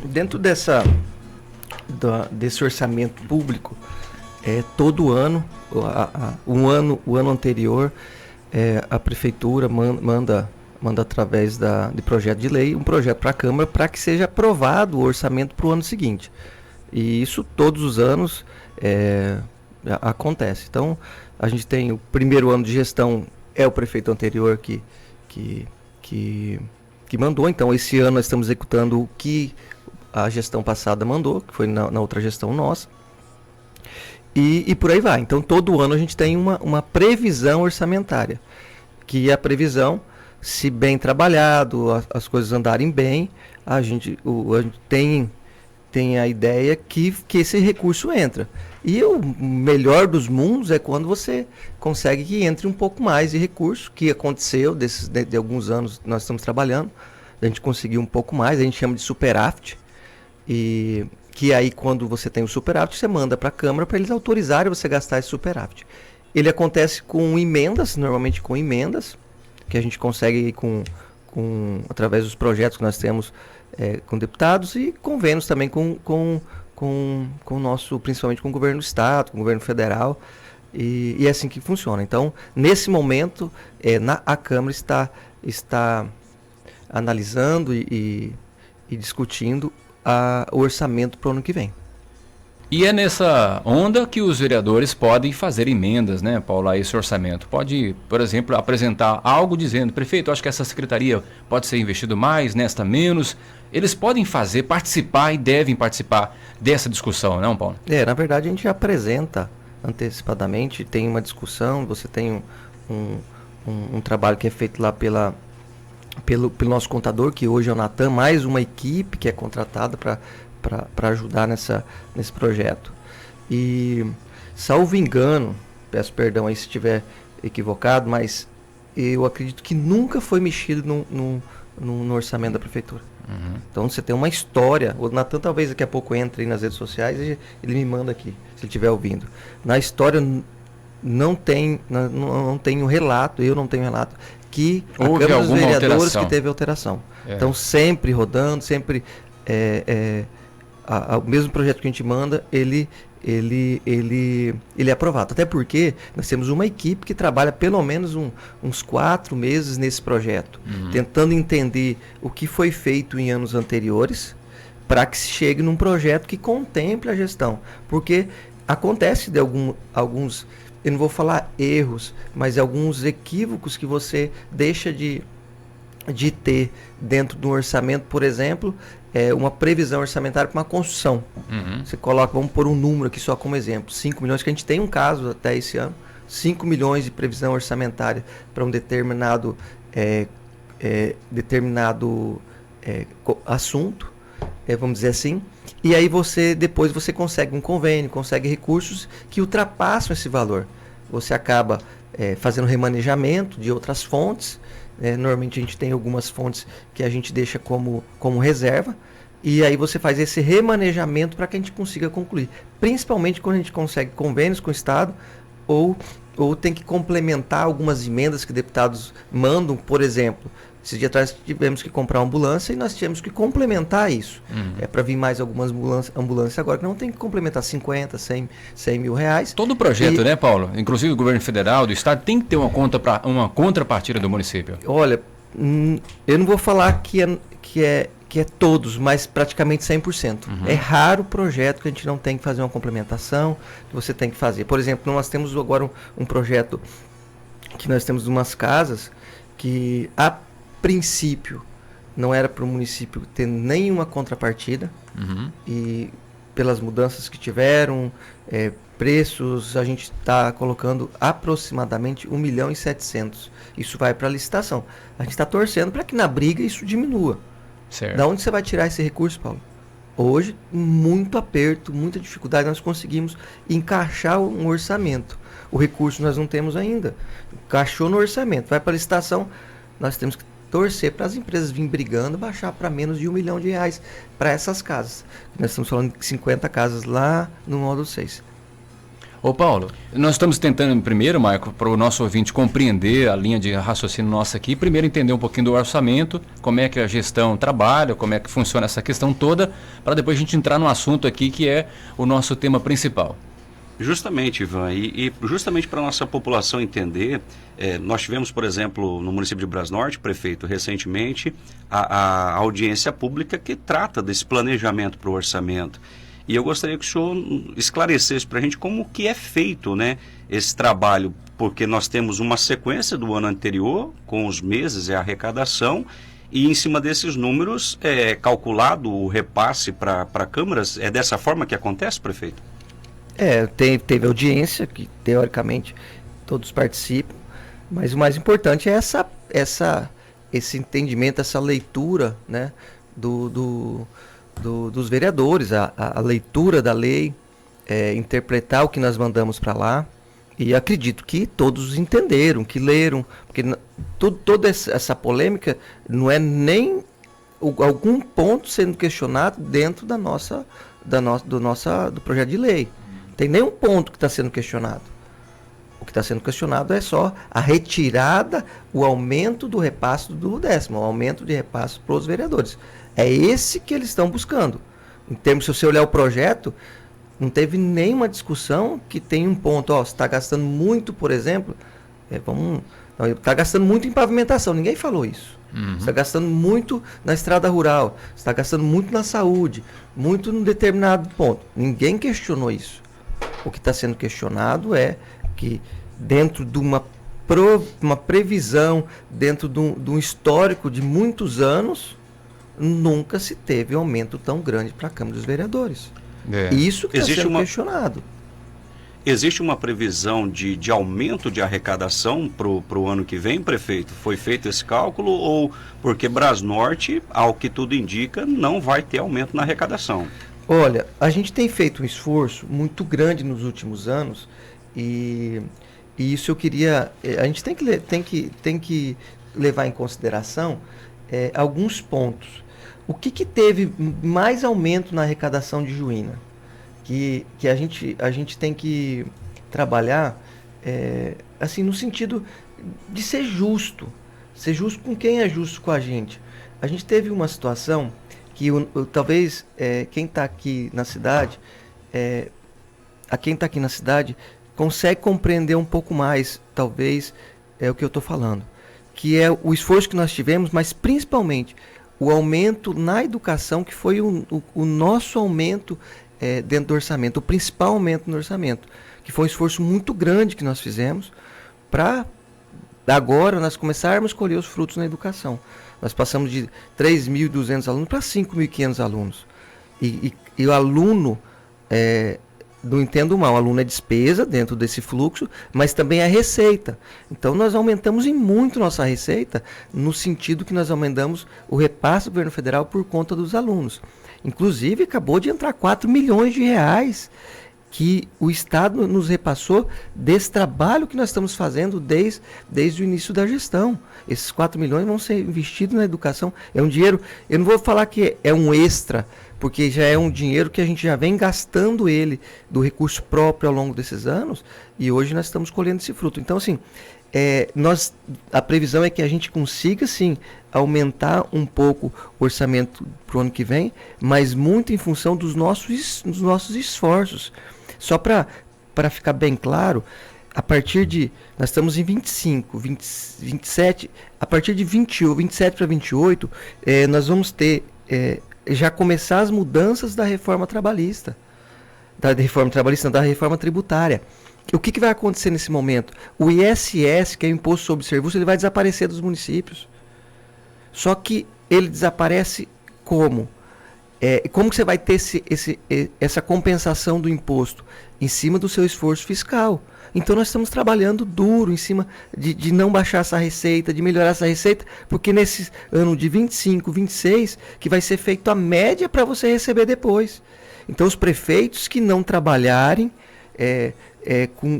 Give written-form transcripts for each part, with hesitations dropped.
Dentro desse orçamento público, todo ano, o ano anterior, a prefeitura manda através de projeto de lei, um projeto para a Câmara para que seja aprovado o orçamento para o ano seguinte. E isso todos os anos acontece. Então, a gente tem o primeiro ano de gestão, é o prefeito anterior que mandou. Então, esse ano nós estamos executando o que a gestão passada mandou, que foi na outra gestão nossa. E por aí vai. Então, todo ano a gente tem uma previsão orçamentária, que é a previsão, se bem trabalhado, as coisas andarem bem, a gente tem a ideia que esse recurso entra. E o melhor dos mundos é quando você consegue que entre um pouco mais de recurso, que aconteceu de alguns anos nós estamos trabalhando, a gente conseguiu um pouco mais, a gente chama de superávit, e que aí quando você tem o superávit, você manda para a Câmara para eles autorizarem você gastar esse superávit. Ele acontece com emendas, normalmente com emendas, que a gente consegue através dos projetos que nós temos com deputados e convênios também com o nosso, principalmente com o governo do estado, com o governo federal, e é assim que funciona. Então, nesse momento, a Câmara está analisando e discutindo o orçamento para o ano que vem. E é nessa onda que os vereadores podem fazer emendas, né, Paulo, a esse orçamento. Pode, por exemplo, apresentar algo dizendo, prefeito, acho que essa secretaria pode ser investido mais, nesta menos. Eles podem participar e devem participar dessa discussão, não, Paulo? Na verdade, a gente apresenta antecipadamente, tem uma discussão, você tem um trabalho que é feito lá pelo nosso contador, que hoje é o Natan, mais uma equipe que é contratada para ajudar nesse projeto. E, salvo engano, peço perdão aí se estiver equivocado, mas eu acredito que nunca foi mexido no orçamento da prefeitura. Uhum. Então você tem uma história, o Natan talvez daqui a pouco entre aí nas redes sociais e ele me manda aqui, se ele estiver ouvindo. Na história não tem um relato, eu não tenho relato, que houve a Câmara dos Vereadores alteração. Que teve alteração. Então sempre rodando, sempre o mesmo projeto que a gente manda, ele é aprovado. Até porque nós temos uma equipe que trabalha pelo menos uns 4 meses nesse projeto, tentando entender o que foi feito em anos anteriores, para que se chegue num projeto que contemple a gestão. Porque acontece de alguns, eu não vou falar erros, mas alguns equívocos que você deixa de ter dentro do orçamento, por exemplo, uma previsão orçamentária para uma construção. Você coloca, vamos pôr um número aqui só como exemplo, 5 milhões, que a gente tem um caso até esse ano, 5 milhões de previsão orçamentária para um determinado assunto, vamos dizer assim, e aí depois você consegue um convênio, consegue recursos que ultrapassam esse valor. Você acaba fazendo remanejamento de outras fontes. Normalmente a gente tem algumas fontes que a gente deixa como reserva, e aí você faz esse remanejamento para que a gente consiga concluir. Principalmente quando a gente consegue convênios com o Estado ou tem que complementar algumas emendas que deputados mandam. Por exemplo, esses dias atrás tivemos que comprar uma ambulância e nós tivemos que complementar isso. Para vir mais algumas ambulâncias agora, que não tem que complementar 50, 100 mil reais. Todo projeto, né, Paulo? Inclusive o governo federal, do estado, tem que ter uma contrapartida do município. Olha, eu não vou falar que é todos, mas praticamente 100%. É raro o projeto que a gente não tem que fazer uma complementação, que você tem que fazer. Por exemplo, nós temos agora um projeto que nós temos umas casas que, a princípio, não era para o município ter nenhuma contrapartida, e pelas mudanças que tiveram, preços, a gente está colocando aproximadamente 1.700.000. Isso vai para a licitação. A gente está torcendo para que na briga isso diminua. Certo. Da onde você vai tirar esse recurso, Paulo? Hoje, muito aperto, muita dificuldade, nós conseguimos encaixar um orçamento. O recurso nós não temos ainda. Encaixou no orçamento, vai para a licitação, nós temos que torcer para as empresas virem brigando, baixar para menos de R$1 milhão para essas casas. Nós estamos falando de 50 casas lá no módulo 6. Ô Paulo, nós estamos tentando primeiro, Marco, para o nosso ouvinte compreender a linha de raciocínio nossa aqui, primeiro entender um pouquinho do orçamento, como é que a gestão trabalha, como é que funciona essa questão toda, para depois a gente entrar no assunto aqui que é o nosso tema principal. Justamente, Ivan, e justamente para a nossa população entender, nós tivemos, por exemplo, no município de Brasnorte, prefeito, recentemente, a audiência pública que trata desse planejamento para o orçamento. E eu gostaria que o senhor esclarecesse para a gente como que é feito, né, esse trabalho, porque nós temos uma sequência do ano anterior, com os meses e a arrecadação, e em cima desses números é calculado o repasse para câmaras. É dessa forma que acontece, prefeito? Teve audiência, que teoricamente todos participam, mas o mais importante é esse entendimento, essa leitura, né, dos vereadores, a leitura da lei, interpretar o que nós mandamos para lá, e acredito que todos entenderam, que leram, porque toda essa polêmica não é nem algum ponto sendo questionado dentro do projeto de lei. Tem nenhum ponto que está sendo questionado. O que está sendo questionado é só a retirada, o aumento do repasse do 10º, o aumento de repasse para os vereadores. É esse que eles estão buscando. Em termos, se você olhar o projeto, não teve nenhuma discussão que tem um ponto, você está gastando muito, por exemplo, está gastando muito em pavimentação, ninguém falou isso. Você está gastando muito na estrada rural, você está gastando muito na saúde, muito num determinado ponto. Ninguém questionou isso. O que está sendo questionado é que dentro de uma previsão, dentro de um histórico de muitos anos, nunca se teve um aumento tão grande para a Câmara dos Vereadores. Isso que está sendo questionado. Existe uma previsão de aumento de arrecadação para o ano que vem, prefeito? Foi feito esse cálculo ou porque Brasnorte, ao que tudo indica, não vai ter aumento na arrecadação? Olha, a gente tem feito um esforço muito grande nos últimos anos e isso eu queria... A gente tem que levar em consideração alguns pontos. O que teve mais aumento na arrecadação de Juína? Que a gente tem que trabalhar assim, no sentido de ser justo com quem é justo com a gente. A gente teve uma situação que talvez quem está aqui na cidade, consegue compreender um pouco mais, talvez, o que eu estou falando, que é o esforço que nós tivemos, mas principalmente o aumento na educação, que foi o nosso aumento dentro do orçamento, o principal aumento no orçamento, que foi um esforço muito grande que nós fizemos para agora nós começarmos a colher os frutos na educação. Nós passamos de 3.200 alunos para 5.500 alunos. E o aluno, não entendo mal, o aluno é despesa dentro desse fluxo, mas também é receita. Então nós aumentamos em muito nossa receita, no sentido que nós aumentamos o repasse do governo federal por conta dos alunos. Inclusive, acabou de entrar 4 milhões de reais que o Estado nos repassou desse trabalho que nós estamos fazendo desde o início da gestão. Esses 4 milhões vão ser investidos na educação. É um dinheiro, eu não vou falar que é um extra, porque já é um dinheiro que a gente já vem gastando ele do recurso próprio ao longo desses anos, e hoje nós estamos colhendo esse fruto. Então, assim, a previsão é que a gente consiga, sim, aumentar um pouco o orçamento para o ano que vem, mas muito em função dos nossos esforços. Só para ficar bem claro, a partir de... Nós estamos em 25, 27, a partir de 27 para 28, nós vamos ter... já começar as mudanças da reforma trabalhista. Da reforma tributária. O que vai acontecer nesse momento? O ISS, que é o Imposto sobre Serviço, ele vai desaparecer dos municípios. Só que ele desaparece como? Como que você vai ter essa compensação do imposto? Em cima do seu esforço fiscal. Então nós estamos trabalhando duro em cima de não baixar essa receita, de melhorar essa receita, porque nesse ano de 25, 26, que vai ser feito a média para você receber depois. Então os prefeitos que não trabalharem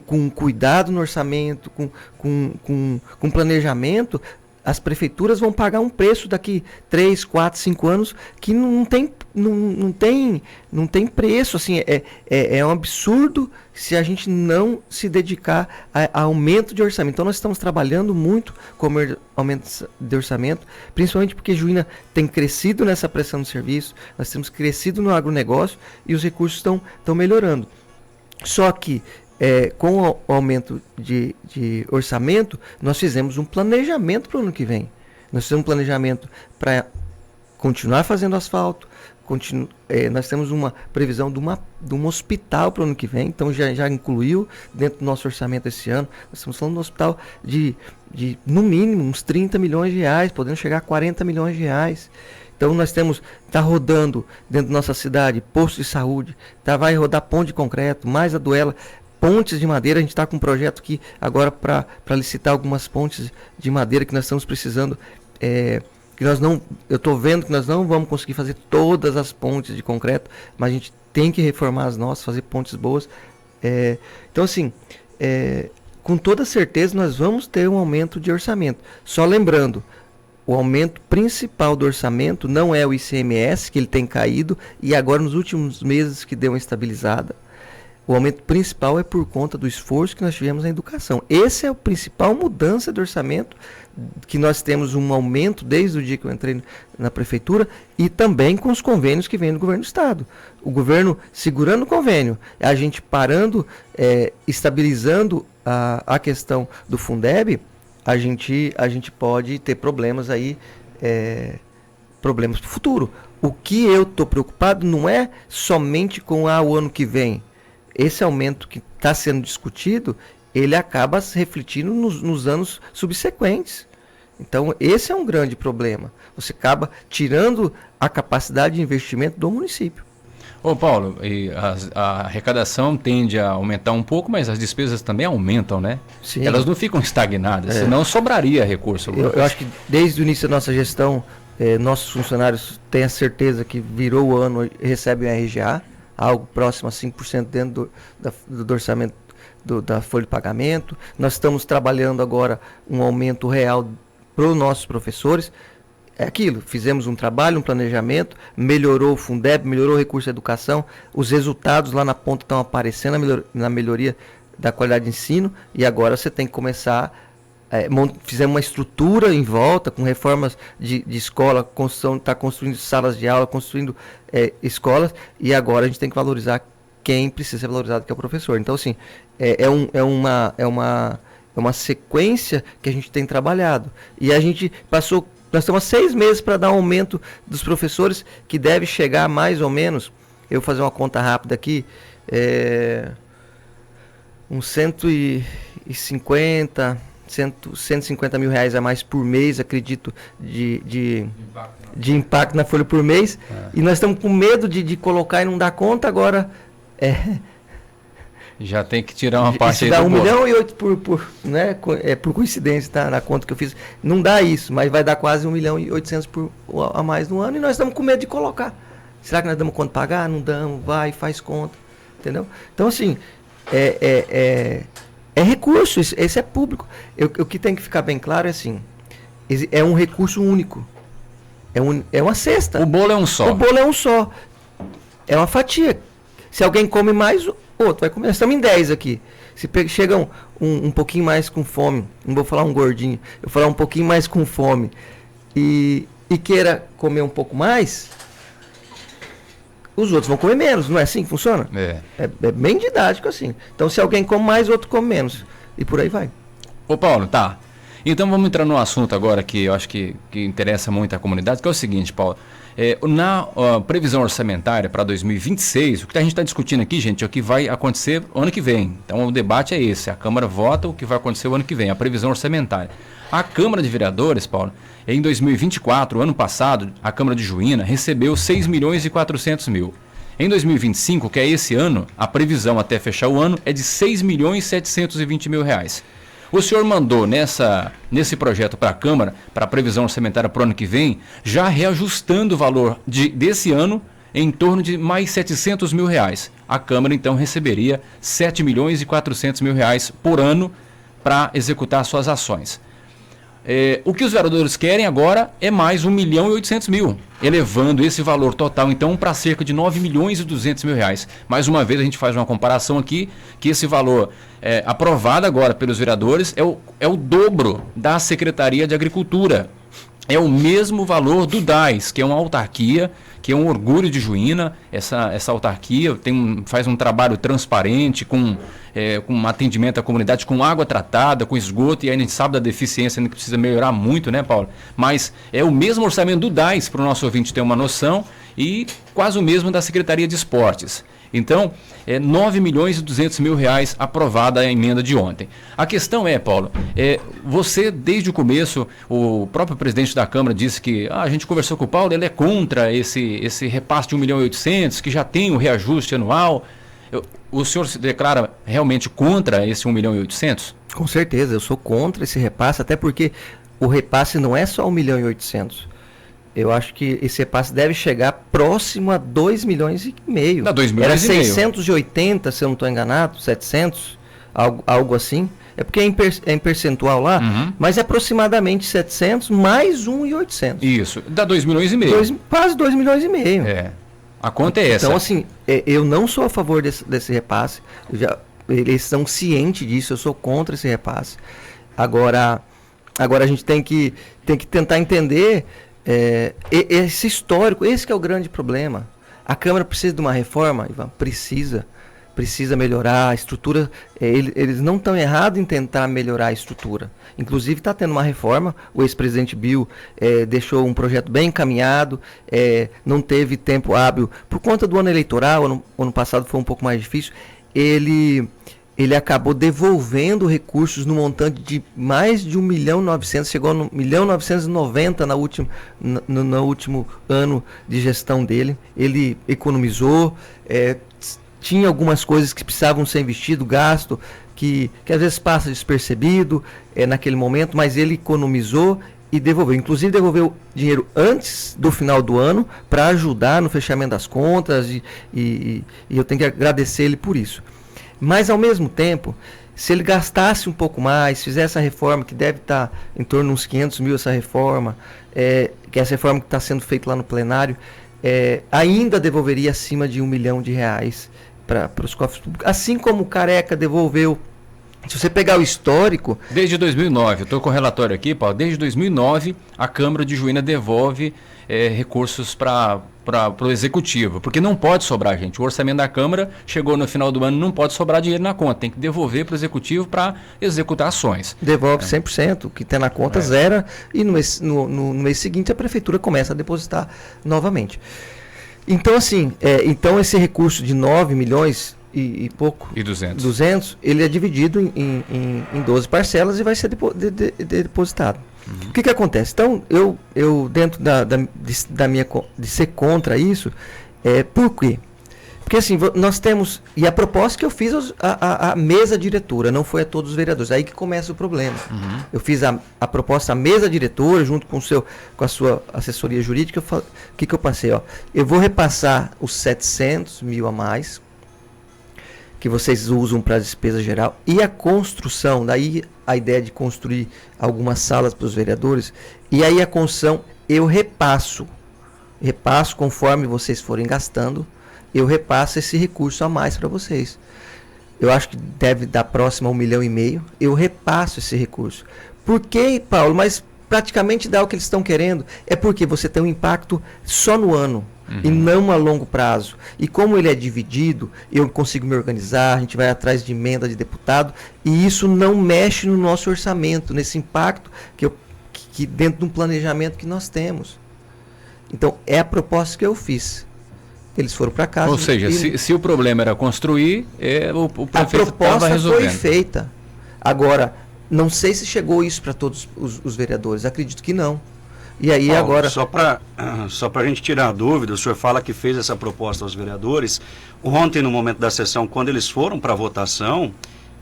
com cuidado no orçamento, com planejamento, as prefeituras vão pagar um preço daqui 3, 4, 5 anos que não tem preço, assim, é um absurdo se a gente não se dedicar a aumento de orçamento. Então nós estamos trabalhando muito com aumento de orçamento, principalmente porque Juína tem crescido nessa prestação de serviço, nós temos crescido no agronegócio e os recursos estão melhorando. Só que com o aumento de orçamento, nós fizemos um planejamento para o ano que vem. Nós fizemos um planejamento para continuar fazendo asfalto, nós temos uma previsão de um hospital para o ano que vem, então já incluiu dentro do nosso orçamento esse ano. Nós estamos falando de um hospital de no mínimo uns 30 milhões de reais, podendo chegar a 40 milhões de reais. Então nós está rodando dentro da nossa cidade posto de saúde, vai rodar ponte de concreto, mais a Duela, pontes de madeira. A gente está com um projeto aqui agora para licitar algumas pontes de madeira que nós estamos precisando. Eu estou vendo que nós não vamos conseguir fazer todas as pontes de concreto, mas a gente tem que reformar as nossas, fazer pontes boas. Então assim, com toda certeza nós vamos ter um aumento de orçamento. Só lembrando, o aumento principal do orçamento não é o ICMS, que ele tem caído, e agora nos últimos meses que deu uma estabilizada. O aumento principal é por conta do esforço que nós tivemos na educação. Essa é a principal mudança de orçamento, que nós temos um aumento desde o dia que eu entrei na prefeitura, e também com os convênios que vêm do governo do estado. O governo segurando o convênio, a gente parando, estabilizando a questão do Fundeb, a gente pode ter problemas aí, problemas para o futuro. O que eu estou preocupado não é somente com o ano que vem. Esse aumento que está sendo discutido, ele acaba se refletindo nos anos subsequentes. Então, esse é um grande problema. Você acaba tirando a capacidade de investimento do município. Ô Paulo, a arrecadação tende a aumentar um pouco, mas as despesas também aumentam, né? Sim. Elas não ficam estagnadas, senão sobraria recurso. Eu acho que desde o início da nossa gestão, nossos funcionários têm a certeza que virou o ano e recebem o RGA, algo próximo a 5% dentro do orçamento da folha de pagamento. Nós estamos trabalhando agora um aumento real para os nossos professores. É aquilo, fizemos um trabalho, um planejamento, melhorou o Fundeb, melhorou o recurso da educação, os resultados lá na ponta estão aparecendo na melhoria da qualidade de ensino, e agora você tem que começar, fizemos uma estrutura em volta, com reformas de escola, está construindo salas de aula, construindo escolas, e agora a gente tem que valorizar quem precisa ser valorizado, que é o professor. Então, assim, é uma sequência que a gente tem trabalhado, e a gente passou. Nós estamos há 6 meses para dar um aumento dos professores, que deve chegar mais ou menos, eu vou fazer uma conta rápida aqui, uns 150 mil reais a mais por mês, acredito, de impacto na folha por mês. E nós estamos com medo de colocar e não dar conta agora. Já tem que tirar uma parte aí do 1 bolo. milhão e 8 por coincidência, tá? Na conta que eu fiz. Não dá isso, mas vai dar quase 1 milhão e 800 a mais no ano, e nós estamos com medo de colocar. Será que nós damos conta de pagar? Não damos, faz conta. Entendeu? Então, assim, é recurso, esse é público. O que tem que ficar bem claro é assim, é um recurso único. É uma cesta. O bolo é um só. O bolo é um só. É uma fatia. Se alguém come mais, outro vai comer. Nós estamos em 10 aqui. Se chega um pouquinho mais com fome, não vou falar um gordinho, eu vou falar um pouquinho mais com fome, e queira comer um pouco mais, os outros vão comer menos. Não é assim que funciona? É bem didático assim. Então, se alguém come mais, o outro come menos. E por aí vai. Ô Paulo, tá. Então vamos entrar num assunto agora que eu acho que interessa muito a comunidade, que é o seguinte, Paulo. Na previsão orçamentária para 2026, o que a gente está discutindo aqui, gente, é o que vai acontecer o ano que vem. Então o debate é esse, a Câmara vota o que vai acontecer o ano que vem, a previsão orçamentária. A Câmara de Vereadores, Paulo, em 2024, ano passado, a Câmara de Juína recebeu 6 milhões e 400 mil. Em 2025, que é esse ano, a previsão até fechar o ano é de 6 milhões e 720 mil reais. O senhor mandou nesse projeto para a Câmara, para a previsão orçamentária para o ano que vem, já reajustando o valor desse ano em torno de mais 700 mil reais. A Câmara, então, receberia 7 milhões e 400 mil reais por ano para executar suas ações. o que os vereadores querem agora é mais 1.800.000, elevando esse valor total, então, para cerca de 9.200.000 reais. Mais uma vez, a gente faz uma comparação aqui, que esse valor aprovado agora pelos vereadores é o dobro da Secretaria de Agricultura. É o mesmo valor do DAS, que é uma autarquia, que é um orgulho de Juína. Essa autarquia faz um trabalho transparente, com atendimento à comunidade, com água tratada, com esgoto, e aí a gente sabe da deficiência, ainda precisa melhorar muito, né, Paulo? Mas é o mesmo orçamento do DAS, para o nosso ouvinte ter uma noção, e quase o mesmo da Secretaria de Esportes. Então, 9.200.000 reais aprovada a emenda de ontem. A questão é, Paulo, você desde o começo, o próprio presidente da Câmara disse que a gente conversou com o Paulo, ele é contra esse repasse de 1.800.000, que já tem o reajuste anual. O senhor se declara realmente contra esse 1.800.000? Com certeza, eu sou contra esse repasse, até porque o repasse não é só 1.800.000. Eu acho que esse repasse deve chegar próximo a 2,5 milhões. Dá 2 milhões Era e meio. 680, se eu não estou enganado, 700, algo assim. É porque é em percentual lá, mas é aproximadamente 700 mais 1.800. Isso, dá 2,5 milhões. Quase 2,5 milhões. A conta é essa. Então, assim, eu não sou a favor desse repasse. Eles são cientes disso, eu sou contra esse repasse. Agora a gente tem que tentar entender esse histórico, esse que é o grande problema. A Câmara precisa de uma reforma, Ivan, precisa melhorar a estrutura. Eles não estão errados em tentar melhorar a estrutura. Inclusive está tendo uma reforma, o ex-presidente Bill deixou um projeto bem encaminhado, não teve tempo hábil, por conta do ano eleitoral, ano passado foi um pouco mais difícil, ele acabou devolvendo recursos no montante de mais de 1.900.000, chegou no 1.990.000 no último ano de gestão dele. Ele economizou, tinha algumas coisas que precisavam ser investido, gasto, que às vezes passa despercebido naquele momento, mas ele economizou e devolveu. Inclusive devolveu dinheiro antes do final do ano para ajudar no fechamento das contas e eu tenho que agradecer ele por isso. Mas, ao mesmo tempo, se ele gastasse um pouco mais, fizesse a reforma, que deve estar em torno de uns 500 mil, essa reforma, que é essa reforma que está sendo feita lá no plenário, ainda devolveria acima de 1 milhão de reais para os cofres públicos. Assim como o Careca devolveu. Se você pegar o histórico... Desde 2009, eu estou com o relatório aqui, Paulo, desde 2009 a Câmara de Juína devolve recursos para o Executivo, porque não pode sobrar, gente. O orçamento da Câmara chegou no final do ano, não pode sobrar dinheiro na conta, tem que devolver para o Executivo para executar ações. Devolve 100%, o que tem na conta zera, e no mês seguinte a Prefeitura começa a depositar novamente. Então, assim, então esse recurso de 9 milhões e pouco, e 200, ele é dividido em 12 parcelas e vai ser depositado. O que acontece? Então, eu dentro da minha de ser contra isso, por quê? Porque assim, nós temos, e a proposta que eu fiz a mesa diretora, não foi a todos os vereadores, aí que começa o problema. Eu fiz a proposta à mesa diretora, junto com a sua assessoria jurídica, o que eu passei? Eu vou repassar os 700 mil a mais, que vocês usam para a despesa geral, e a construção, daí a ideia de construir algumas salas para os vereadores, e aí a construção eu repasso conforme vocês forem gastando, eu repasso esse recurso a mais para vocês. Eu acho que deve dar próximo a 1,5 milhão, eu repasso esse recurso. Por que, Paulo? Mas praticamente dá o que eles estão querendo, é porque você tem um impacto só no ano. E não a longo prazo. E como ele é dividido, eu consigo me organizar, a gente vai atrás de emenda de deputado, e isso não mexe no nosso orçamento, nesse impacto que dentro de um planejamento que nós temos. Então, é a proposta que eu fiz. Eles foram para casa. Ou seja, se o problema era construir, o prefeito estava resolvendo. A proposta foi feita. Agora, não sei se chegou isso para todos os vereadores, acredito que não. E aí Paulo, agora... Só para a gente tirar a dúvida, o senhor fala que fez essa proposta aos vereadores. Ontem, no momento da sessão, quando eles foram para a votação,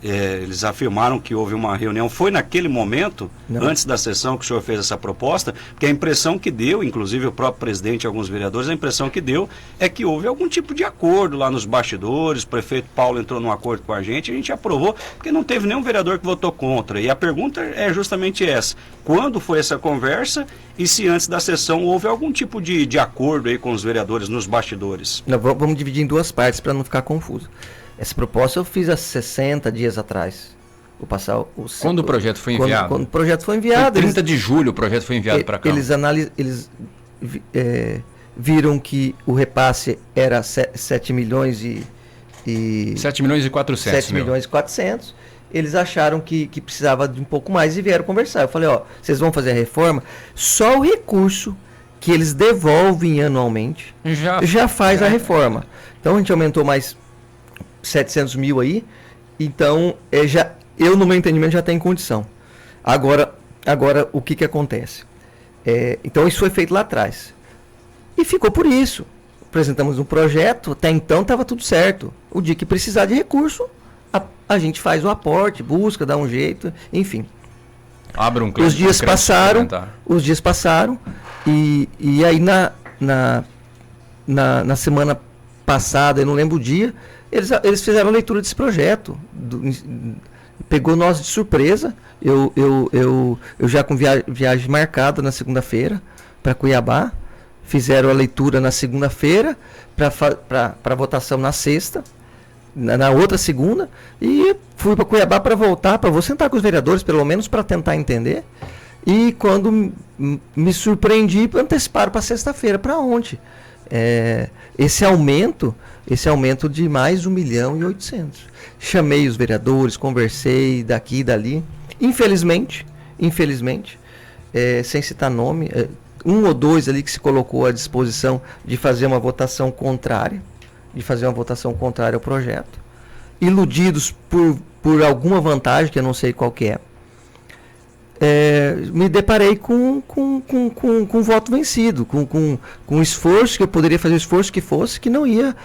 eles afirmaram que houve uma reunião. Foi naquele momento, Não. antes da sessão, que o senhor fez essa proposta? Porque a impressão que deu, inclusive o próprio presidente e alguns vereadores, a impressão que deu é que houve algum tipo de acordo lá nos bastidores. O prefeito Paulo entrou num acordo com a gente aprovou, porque não teve nenhum vereador que votou contra. E a pergunta é justamente essa: quando foi essa conversa e se antes da sessão houve algum tipo de acordo aí com os vereadores nos bastidores? Não, vamos dividir em duas partes para não ficar confuso. Essa proposta eu fiz há 60 dias atrás. Vou passar Quando o projeto foi enviado? Quando o projeto foi enviado. Foi 30 de julho o projeto foi enviado para cá. Eles viram que o repasse era 7 milhões e 7 milhões e 400. 7 milhões e 400. Eles acharam que precisava de um pouco mais e vieram conversar. Eu falei, vocês vão fazer a reforma, só o recurso que eles devolvem anualmente já faz a reforma. Então a gente aumentou mais 700 mil aí, então eu no meu entendimento já tenho condição. Agora o que acontece? Então isso foi feito lá atrás e ficou por isso. Apresentamos um projeto, até então estava tudo certo. O dia que precisar de recurso, a gente faz o aporte, busca, dá um jeito, enfim. Abre um Os dias passaram e aí na semana passada, eu não lembro o dia, eles fizeram a leitura desse projeto. Pegou nós de surpresa. Eu já com viagem marcada na segunda-feira para Cuiabá. Fizeram a leitura na segunda-feira para votação na sexta, na outra segunda, e fui para Cuiabá para voltar, vou sentar com os vereadores pelo menos para tentar entender. E quando me surpreendi, anteciparam para sexta-feira. Para onde? Esse aumento de mais 1.800.000. Chamei os vereadores, conversei daqui e dali. Infelizmente, sem citar nome, um ou dois ali que se colocou à disposição de fazer uma votação contrária ao projeto, iludidos por alguma vantagem que eu não sei qual que é. Me deparei com voto vencido, com esforço, que eu poderia fazer o esforço que fosse, que não ia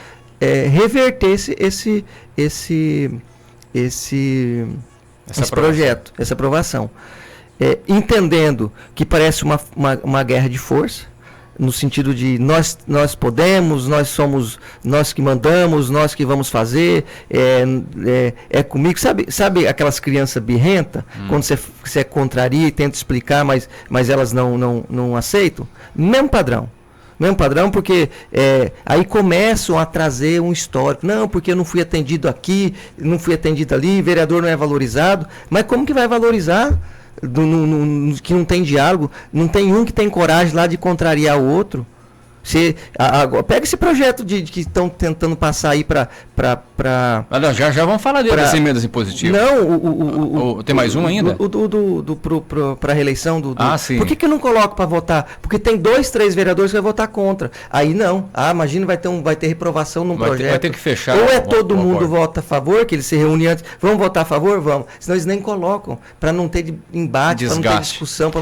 reverter esse projeto, essa aprovação. Entendendo que parece uma guerra de força, no sentido de nós podemos, nós somos nós que mandamos, nós que vamos fazer, comigo. Sabe aquelas crianças birrentas, quando você contraria e tenta explicar, mas elas não aceitam? Mesmo padrão, porque aí começam a trazer um histórico. Não, porque eu não fui atendido aqui, não fui atendido ali, vereador não é valorizado. Mas como que vai valorizar? Que não tem diálogo, não tem um que tem coragem lá de contrariar o outro. Pega esse projeto que estão tentando passar aí para... Já vamos falar das emendas impositivas. Não, tem mais um ainda? Para a reeleição do... Sim. Por que eu não coloco para votar? Porque tem 2, 3 vereadores que vão votar contra. Aí não. Imagina, vai ter reprovação num projeto. Vai ter que fechar. Ou todo mundo vota a favor, que eles se reúnem antes. Vamos votar a favor? Vamos. Senão eles nem colocam, para não ter embate, para não ter discussão.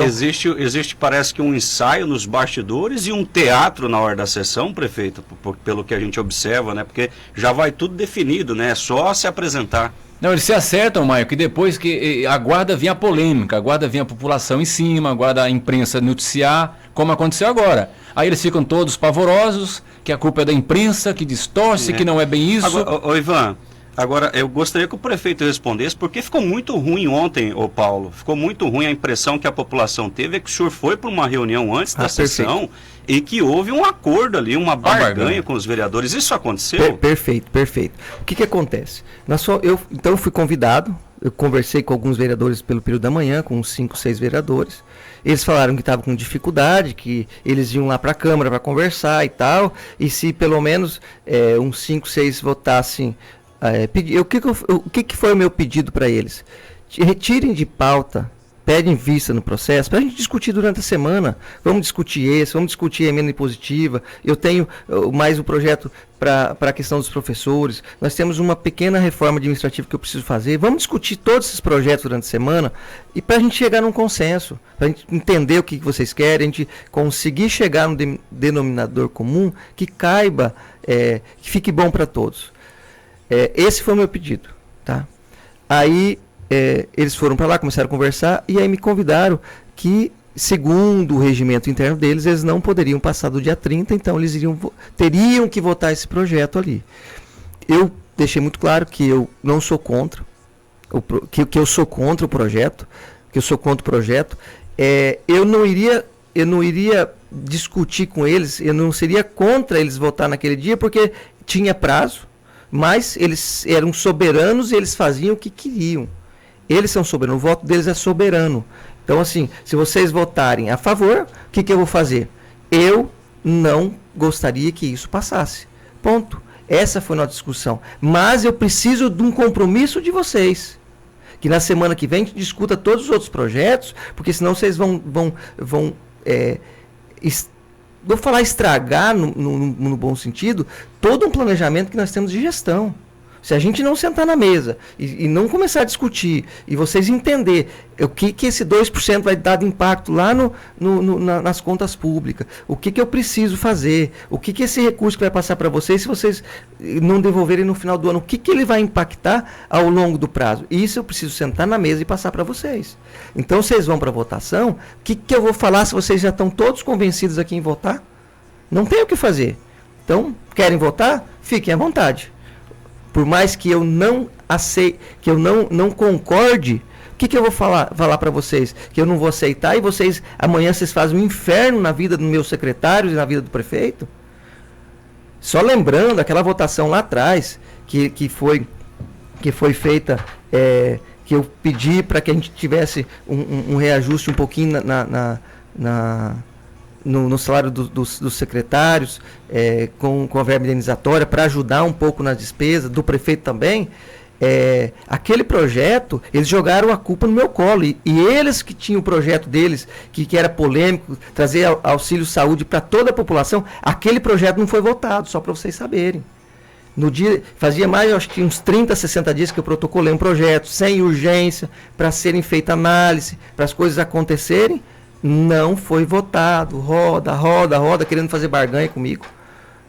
Existe, parece que um ensaio nos bastidores e um teatro na hora da sessão, prefeito, pelo que a gente observa, né? Porque já vai tudo definido, né? É só se apresentar. Não, eles se acertam, Maio, que depois que aguarda vir a polêmica, aguarda vir a população em cima, aguarda a imprensa noticiar, como aconteceu agora. Aí eles ficam todos pavorosos, que a culpa é da imprensa, que distorce, que não é bem isso. Agora, Ivan, eu gostaria que o prefeito respondesse, porque ficou muito ruim ontem, Paulo, ficou muito ruim. A impressão que a população teve é que o senhor foi para uma reunião antes da sessão e que houve um acordo ali, uma barganha com os vereadores. Isso aconteceu? Perfeito. O que acontece? Então eu fui convidado, eu conversei com alguns vereadores pelo período da manhã, com uns 5, 6 vereadores. Eles falaram que estavam com dificuldade, que eles iam lá para a Câmara para conversar e tal, e se pelo menos uns 5, 6 votassem... O que foi o meu pedido para eles? Retirem de pauta, pedem vista no processo, para a gente discutir durante a semana. Vamos discutir a emenda impositiva. Eu tenho mais um projeto para a questão dos professores. Nós temos uma pequena reforma administrativa que eu preciso fazer. Vamos discutir todos esses projetos durante a semana e para a gente chegar num consenso, para a gente entender o que vocês querem, a gente conseguir chegar num denominador comum que caiba, que fique bom para todos. Esse foi o meu pedido, tá? Aí eles foram para lá, começaram a conversar, e aí me convidaram que, segundo o regimento interno deles, eles não poderiam passar do dia 30, então eles teriam que votar esse projeto ali. Eu deixei muito claro que eu não sou contra, que eu sou contra o projeto, eu não iria discutir com eles, eu não seria contra eles votar naquele dia, porque tinha prazo, mas eles eram soberanos e eles faziam o que queriam. Eles são soberanos, o voto deles é soberano. Então, assim, se vocês votarem a favor, o que eu vou fazer? Eu não gostaria que isso passasse. Ponto. Essa foi a nossa discussão. Mas eu preciso de um compromisso de vocês. Que na semana que vem a gente discuta todos os outros projetos, porque senão vocês vão vou falar estragar, no bom sentido, todo um planejamento que nós temos de gestão. Se a gente não sentar na mesa e não começar a discutir, e vocês entender o que esse 2% vai dar de impacto lá nas contas públicas, o que eu preciso fazer, o que esse recurso que vai passar para vocês, se vocês não devolverem no final do ano, o que ele vai impactar ao longo do prazo. Isso eu preciso sentar na mesa e passar para vocês. Então vocês vão para a votação, o que eu vou falar se vocês já estão todos convencidos aqui em votar? Não tem o que fazer. Então, querem votar? Fiquem à vontade. Por mais que eu não aceite, que eu não concorde, o que eu vou falar para vocês? Que eu não vou aceitar e amanhã vocês fazem um inferno na vida dos meus secretários e na vida do prefeito? Só lembrando aquela votação lá atrás, que foi feita, que eu pedi para que a gente tivesse um reajuste um pouquinho no salário dos secretários, com a verba indenizatória, para ajudar um pouco nas despesas, do prefeito também. Aquele projeto, eles jogaram a culpa no meu colo, e eles que tinham o projeto deles, que era polêmico, trazer auxílio saúde para toda a população, aquele projeto não foi votado, só para vocês saberem. No dia, fazia mais, acho que uns 30, 60 dias que eu protocolei um projeto, sem urgência, para serem feita análise, para as coisas acontecerem. Não foi votado, roda, querendo fazer barganha comigo.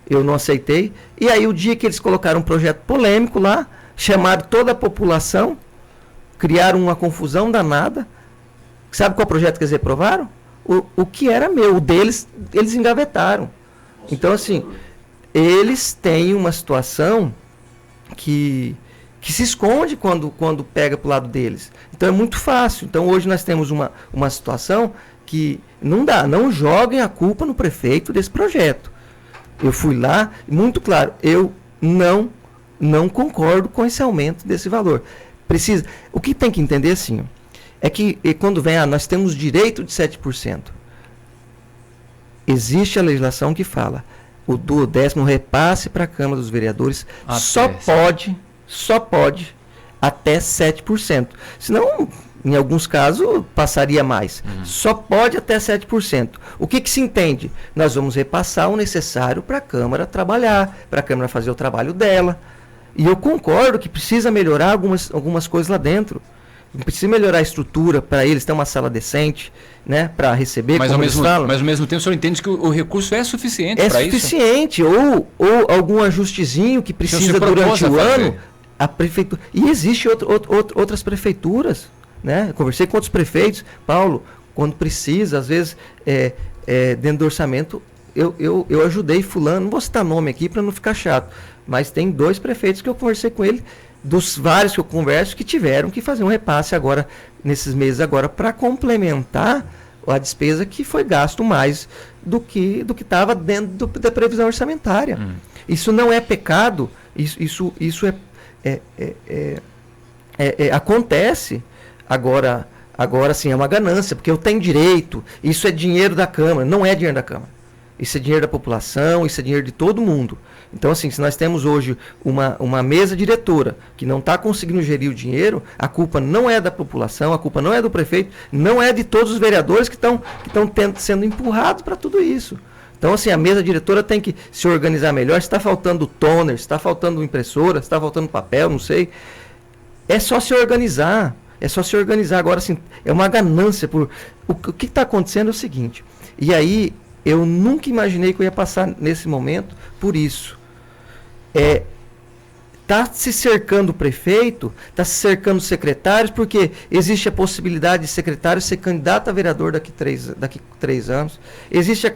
Eu não aceitei. E aí o dia que eles colocaram um projeto polêmico lá, chamaram toda a população, criaram uma confusão danada. Sabe qual projeto que eles reprovaram? O que era meu, o deles, eles engavetaram. Então, assim, eles têm uma situação que se esconde quando pega para o lado deles. Então é muito fácil. Então hoje nós temos uma situação que não joguem a culpa no prefeito desse projeto. Eu fui lá, muito claro, eu não concordo com esse aumento desse valor. O que tem que entender assim, é que quando vem, nós temos direito de 7%. Existe a legislação que fala, o duodécimo repasse para a Câmara dos Vereadores só pode até 7%. Senão, em alguns casos, passaria mais. Só pode até 7%. O que se entende? Nós vamos repassar o necessário para a Câmara trabalhar, para a Câmara fazer o trabalho dela. E eu concordo que precisa melhorar algumas coisas lá dentro. Precisa melhorar a estrutura para eles ter uma sala decente, né, para receber, mas ao mesmo tempo o senhor entende que o recurso é suficiente para isso? É suficiente, ou algum ajustezinho que precisa durante o ano, a prefeitura. E existe outras prefeituras, né? Eu conversei com outros prefeitos, Paulo, quando precisa, às vezes, dentro do orçamento, eu ajudei fulano, não vou citar nome aqui para não ficar chato, mas tem 2 prefeitos que eu conversei com ele, dos vários que eu converso, que tiveram que fazer um repasse agora, nesses meses agora, para complementar a despesa que foi gasto mais do que estava dentro da previsão orçamentária. Isso não é pecado, isso acontece. Agora sim, é uma ganância, porque eu tenho direito, isso é dinheiro da Câmara, não é dinheiro da Câmara. Isso é dinheiro da população, isso é dinheiro de todo mundo. Então, assim, se nós temos hoje uma mesa diretora que não está conseguindo gerir o dinheiro, a culpa não é da população, a culpa não é do prefeito, não é de todos os vereadores que estão sendo empurrados para tudo isso. Então, assim, a mesa diretora tem que se organizar melhor. Se está faltando toner, se está faltando impressora, se está faltando papel, não sei. É só se organizar. Agora, assim, é uma ganância. O que está acontecendo é o seguinte. E aí, eu nunca imaginei que eu ia passar nesse momento por isso. está se cercando o prefeito, está se cercando os secretários, porque existe a possibilidade de secretário ser candidato a vereador daqui 3 anos. Existe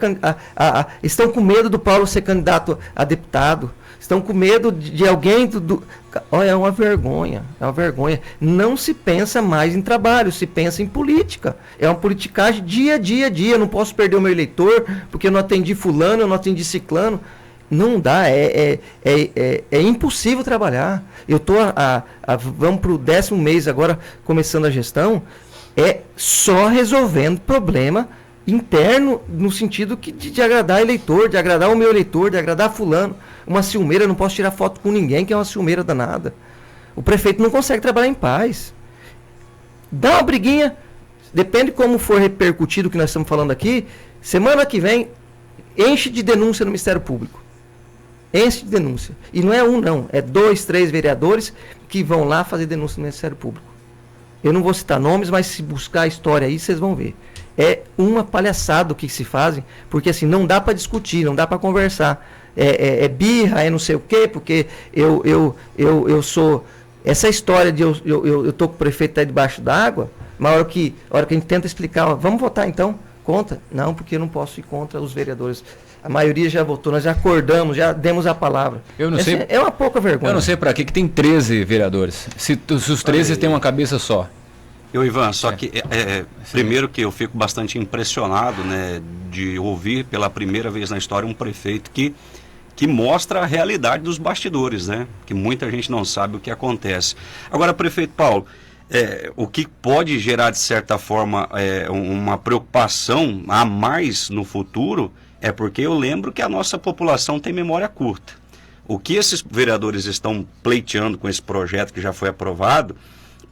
estão com medo do Paulo ser candidato a deputado. Estão com medo de alguém Olha, é uma vergonha. Não se pensa mais em trabalho, se pensa em política. É uma politicagem dia a dia. Eu não posso perder o meu eleitor, porque eu não atendi fulano, eu não atendi ciclano. Não dá, é impossível trabalhar. Eu estou vamos para o 10º mês agora, começando a gestão, só resolvendo problema interno, no sentido de agradar eleitor, de agradar o meu eleitor, de agradar fulano. Uma ciumeira, eu não posso tirar foto com ninguém, que é uma ciumeira danada. O prefeito não consegue trabalhar em paz. Dá uma briguinha, depende como for repercutido o que nós estamos falando aqui, semana que vem, enche de denúncia no Ministério Público. Enche de denúncia. E não é um, não. É 2, 3 vereadores que vão lá fazer denúncia no Ministério Público. Eu não vou citar nomes, mas se buscar a história aí, vocês vão ver. É uma palhaçada o que se fazem, porque assim, não dá para discutir, não dá para conversar. É birra, é não sei o quê, porque eu sou... Essa história de eu tô com o prefeito tá debaixo d'água, mas a hora que a gente tenta explicar, vamos votar então, contra? Não, porque eu não posso ir contra os vereadores. A maioria já votou, nós já acordamos, já demos a palavra. Eu não sei, é uma pouca vergonha. Eu não sei para que tem 13 vereadores, se os 13 têm uma cabeça só. Ivan, só que primeiro que eu fico bastante impressionado, né, de ouvir pela primeira vez na história um prefeito que mostra a realidade dos bastidores, né, que muita gente não sabe o que acontece. Agora, prefeito Paulo, o que pode gerar de certa forma uma preocupação a mais no futuro é porque eu lembro que a nossa população tem memória curta. O que esses vereadores estão pleiteando com esse projeto que já foi aprovado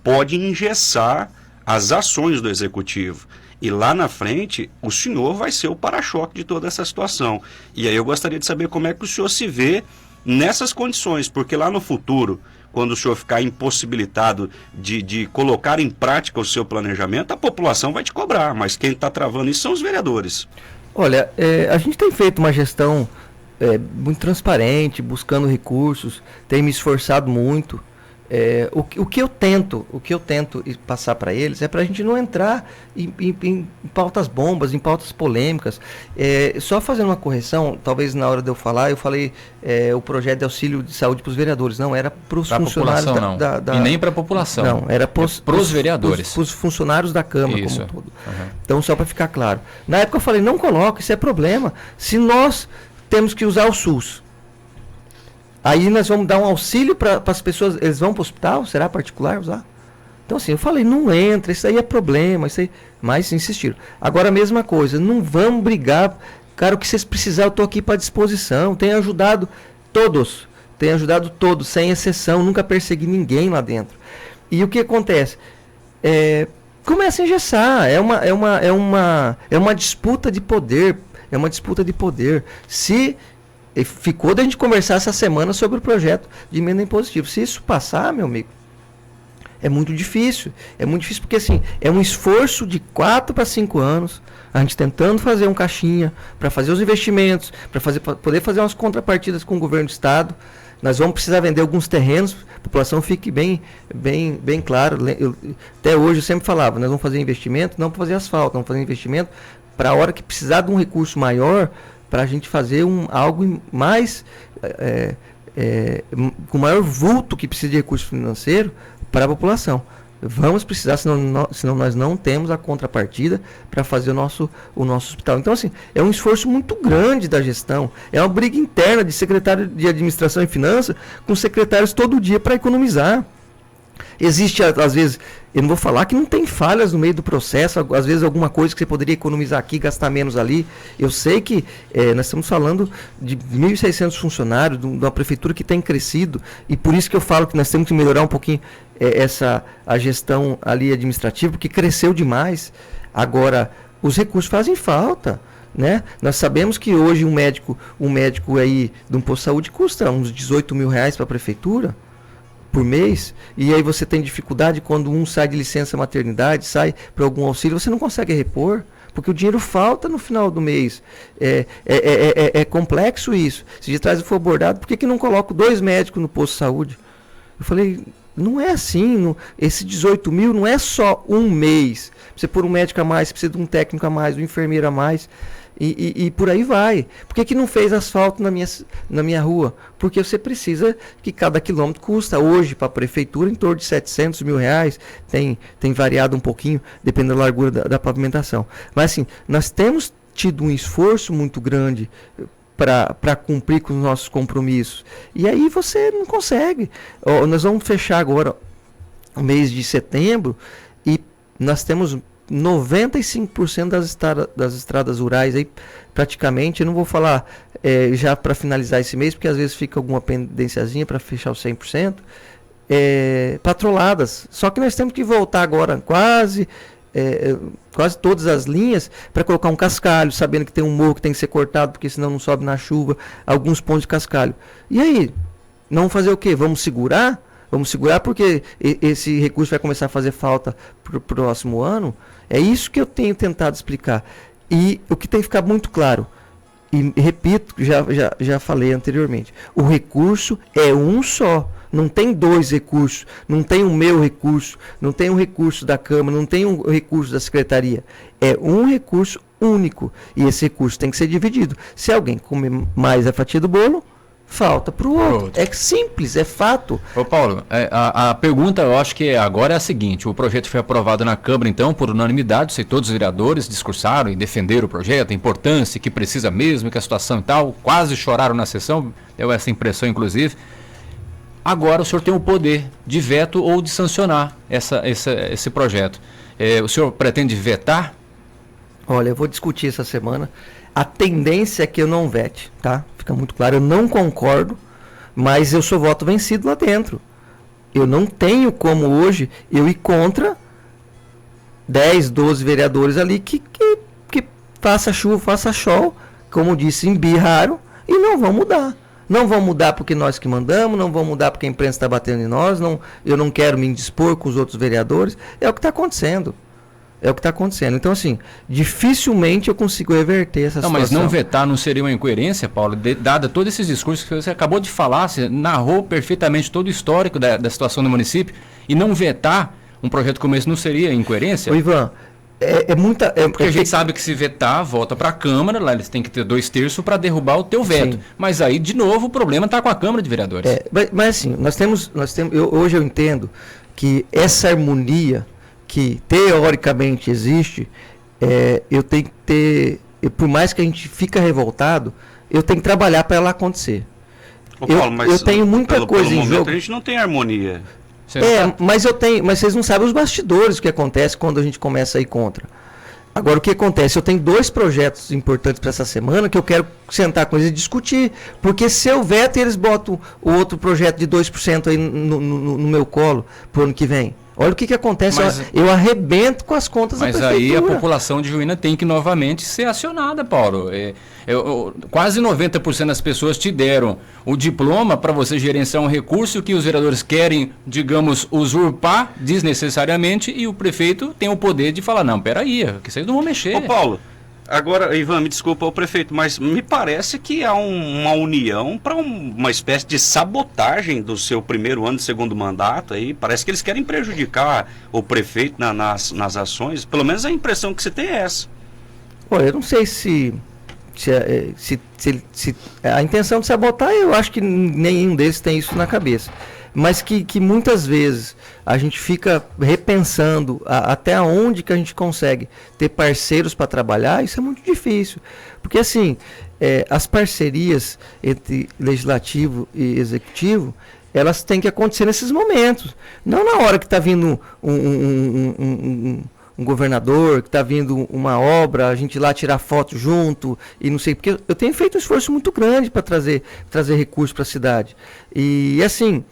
pode engessar as ações do executivo. E lá na frente, o senhor vai ser o para-choque de toda essa situação. E aí eu gostaria de saber como é que o senhor se vê nessas condições, porque lá no futuro, quando o senhor ficar impossibilitado de colocar em prática o seu planejamento, a população vai te cobrar, mas quem está travando isso são os vereadores. Olha, a gente tem feito uma gestão muito transparente, buscando recursos, tem me esforçado muito. O que eu tento passar para eles é para a gente não entrar em pautas bombas, em pautas polêmicas. Só fazendo uma correção, talvez na hora de eu falar, eu falei o projeto de auxílio de saúde para os vereadores. Não, era para os funcionários e nem para a população. Não, era para os vereadores. Para os funcionários da Câmara Isso. como um todo. Uhum. Então, só para ficar claro. Na época eu falei, não coloca, isso é problema. Se nós temos que usar o SUS, aí nós vamos dar um auxílio para as pessoas, eles vão para o hospital, será particular usar? Então assim, eu falei, não entra, isso aí é problema, isso aí, mas insistiram. Agora a mesma coisa, não vamos brigar, cara, o que vocês precisarem, eu estou aqui para disposição, tenho ajudado todos, sem exceção, nunca persegui ninguém lá dentro. E o que acontece? Começa a engessar, é uma disputa de poder, ficou da gente conversar essa semana sobre o projeto de emenda impositiva. Se isso passar, meu amigo, é muito difícil. É muito difícil porque assim, é um esforço de 4 para 5 anos, a gente tentando fazer um caixinha para fazer os investimentos, para poder fazer umas contrapartidas com o governo do estado. Nós vamos precisar vender alguns terrenos, a população fique bem claro. Até hoje eu sempre falava, nós vamos fazer investimento, não para fazer asfalto, vamos fazer investimento para a hora que precisar de um recurso maior, para a gente fazer algo mais com maior vulto que precisa de recurso financeiro para a população. Vamos precisar, senão nós não temos a contrapartida para fazer o nosso hospital. Então, assim, é um esforço muito grande da gestão. É uma briga interna de secretário de administração e finanças com secretários todo dia para economizar. Existe, às vezes, eu não vou falar que não tem falhas no meio do processo, às vezes alguma coisa que você poderia economizar aqui, gastar menos ali. Eu sei que nós estamos falando de 1.600 funcionários, de uma prefeitura que tem crescido, e por isso que eu falo que nós temos que melhorar um pouquinho a gestão ali administrativa, porque cresceu demais. Agora, os recursos fazem falta, né? Nós sabemos que hoje um médico aí de um posto de saúde custa uns R$18 mil para a prefeitura por mês, e aí você tem dificuldade quando um sai de licença maternidade, sai para algum auxílio, você não consegue repor, porque o dinheiro falta no final do mês. É complexo isso. Se de trás for abordado, por que não coloco 2 médicos no posto de saúde? Eu falei, não é assim, esse 18 mil não é só um mês. Você pôr um médico a mais, você precisa de um técnico a mais, de um enfermeiro a mais, e por aí vai. Por que não fez asfalto na minha rua? Porque você precisa que cada quilômetro custa hoje para a prefeitura em torno de 700 mil reais, tem variado um pouquinho, dependendo da largura da pavimentação. Mas assim, nós temos tido um esforço muito grande para cumprir com os nossos compromissos. E aí você não consegue. Nós vamos fechar agora o mês de setembro e nós temos 95% das estradas rurais aí, praticamente. Eu não vou falar já para finalizar esse mês, porque às vezes fica alguma pendênciazinha para fechar os 100%, patroladas. Só que nós temos que voltar agora quase todas as linhas para colocar um cascalho, sabendo que tem um morro que tem que ser cortado, porque senão não sobe na chuva, alguns pontos de cascalho. E aí, não fazer o quê? Vamos segurar? Vamos segurar porque esse recurso vai começar a fazer falta para o próximo ano? É isso que eu tenho tentado explicar. E o que tem que ficar muito claro, e repito, já falei anteriormente, o recurso é um só. Não tem dois recursos, não tem o meu recurso, não tem um recurso da Câmara, não tem um recurso da Secretaria. É um recurso único e esse recurso tem que ser dividido. Se alguém comer mais a fatia do bolo, falta para o outro. É simples, é fato. Ô Paulo, a pergunta eu acho que agora é a seguinte: o projeto foi aprovado na Câmara então por unanimidade, todos os vereadores discursaram e defenderam o projeto, a importância, que precisa mesmo, que a situação e tal, quase choraram na sessão, deu essa impressão inclusive. Agora o senhor tem o poder de veto ou de sancionar esse projeto. O senhor pretende vetar? Olha, eu vou discutir essa semana. A tendência é que eu não vete, tá? Fica muito claro, eu não concordo, mas eu sou voto vencido lá dentro. Eu não tenho como hoje eu ir contra 10, 12 vereadores ali que faça chuva, faça sol, como disse, embirraram e não vão mudar. Não vão mudar porque nós que mandamos, não vão mudar porque a imprensa está batendo em nós, eu não quero me indispor com os outros vereadores. É o que está acontecendo. É o que está acontecendo. Então, assim, dificilmente eu consigo reverter essa situação. Mas não vetar não seria uma incoerência, Paulo? Dada todos esses discursos que você acabou de falar, você narrou perfeitamente todo o histórico da situação do município, e não vetar um projeto como esse não seria incoerência? Ô, Ivan, porque a gente sabe que se vetar, volta para a Câmara, lá eles têm que ter 2/3 para derrubar o teu veto. Sim. Mas aí, de novo, o problema está com a Câmara de Vereadores. Mas assim, hoje eu entendo que essa harmonia que teoricamente existe, eu tenho que ter, por mais que a gente fica revoltado, eu tenho que trabalhar para ela acontecer. Paulo, eu tenho muita coisa pelo em jogo. A gente não tem harmonia. Mas vocês não sabem os bastidores, o que acontece quando a gente começa a ir contra. Agora, o que acontece? Eu tenho 2 projetos importantes para essa semana que eu quero sentar com eles e discutir. Porque se eu veto, eles botam o outro projeto de 2% aí no meu colo para o ano que vem. Olha o que acontece, eu arrebento com as contas da prefeitura. Mas aí a população de Juína tem que novamente ser acionada, Paulo. Quase 90% das pessoas te deram o diploma para você gerenciar um recurso que os vereadores querem, digamos, usurpar desnecessariamente, e o prefeito tem o poder de falar, não, peraí, que vocês não vão mexer. Ô Paulo, agora, Ivan, me desculpa, o prefeito, mas me parece que há uma união para uma espécie de sabotagem do seu primeiro ano de segundo mandato. Aí parece que eles querem prejudicar o prefeito nas ações. Pelo menos a impressão que você tem é essa. Olha, eu não sei se a intenção de sabotar, eu acho que nenhum deles tem isso na cabeça. Mas que muitas vezes a gente fica repensando até onde que a gente consegue ter parceiros para trabalhar. Isso é muito difícil. Porque assim, as parcerias entre legislativo e executivo, elas têm que acontecer nesses momentos. Não na hora que está vindo um governador, que está vindo uma obra, a gente ir lá tirar foto junto e não sei, porque eu tenho feito um esforço muito grande para trazer recursos para a cidade. E assim,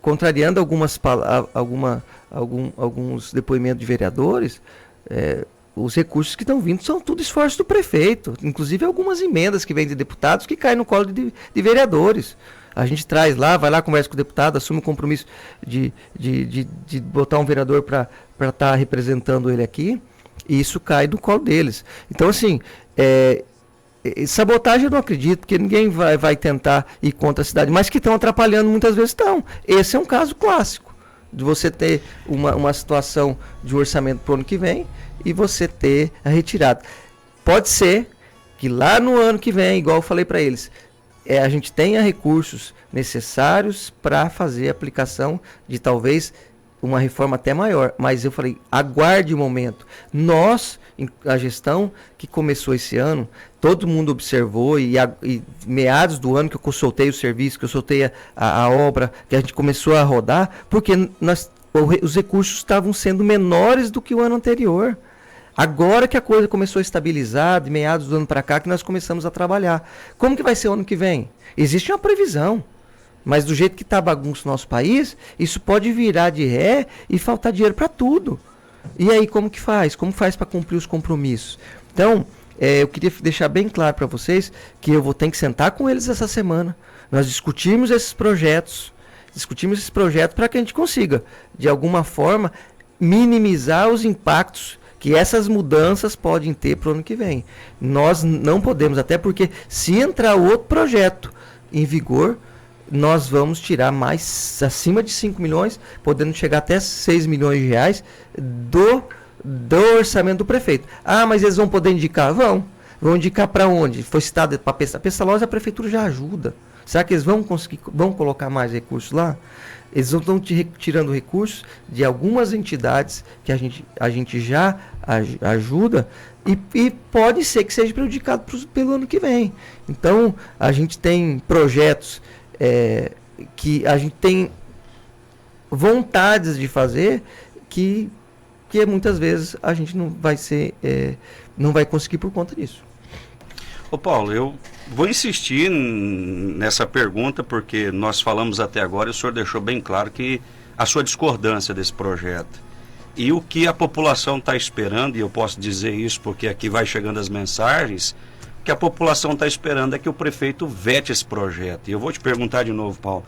contrariando alguns depoimentos de vereadores, os recursos que estão vindo são tudo esforço do prefeito, inclusive algumas emendas que vêm de deputados que caem no colo de vereadores. A gente traz lá, vai lá, conversa com o deputado, assume o compromisso de botar um vereador para estar representando ele aqui, e isso cai do colo deles. Então, assim, Sabotagem eu não acredito, porque ninguém vai tentar ir contra a cidade, mas que estão atrapalhando muitas vezes estão. Esse é um caso clássico, de você ter uma situação de orçamento para o ano que vem e você ter a retirada. Pode ser que lá no ano que vem, igual eu falei para eles, a gente tenha recursos necessários para fazer a aplicação de talvez uma reforma até maior, mas eu falei, aguarde o momento. Nós, a gestão que começou esse ano, todo mundo observou e meados do ano que eu soltei o serviço, que eu soltei a obra, que a gente começou a rodar, porque os recursos estavam sendo menores do que o ano anterior. Agora que a coisa começou a estabilizar, de meados do ano para cá, que nós começamos a trabalhar. Como que vai ser o ano que vem? Existe uma previsão. Mas do jeito que está a bagunça no nosso país, isso pode virar de ré e faltar dinheiro para tudo. E aí, como que faz? Como faz para cumprir os compromissos? Então, eu queria deixar bem claro para vocês que eu vou ter que sentar com eles essa semana. Nós discutimos esses projetos para que a gente consiga, de alguma forma, minimizar os impactos que essas mudanças podem ter para o ano que vem. Nós não podemos, até porque se entrar outro projeto em vigor, nós vamos tirar mais acima de 5 milhões, podendo chegar até 6 milhões de reais do orçamento do prefeito. Ah, mas eles vão poder indicar? Vão indicar para onde? Foi citado para Pestalozzi, a prefeitura já ajuda. Será que eles vão colocar mais recursos lá? Eles estão tirando recursos de algumas entidades que a gente já ajuda e pode ser que seja prejudicado pelo ano que vem. Então, a gente tem projetos que a gente tem vontades de fazer que muitas vezes a gente não vai conseguir por conta disso. Ô Paulo, eu vou insistir nessa pergunta porque nós falamos até agora e o senhor deixou bem claro que a sua discordância desse projeto e o que a população está esperando, e eu posso dizer isso porque aqui vai chegando as mensagens, que a população está esperando é que o prefeito vete esse projeto. E eu vou te perguntar de novo, Paulo,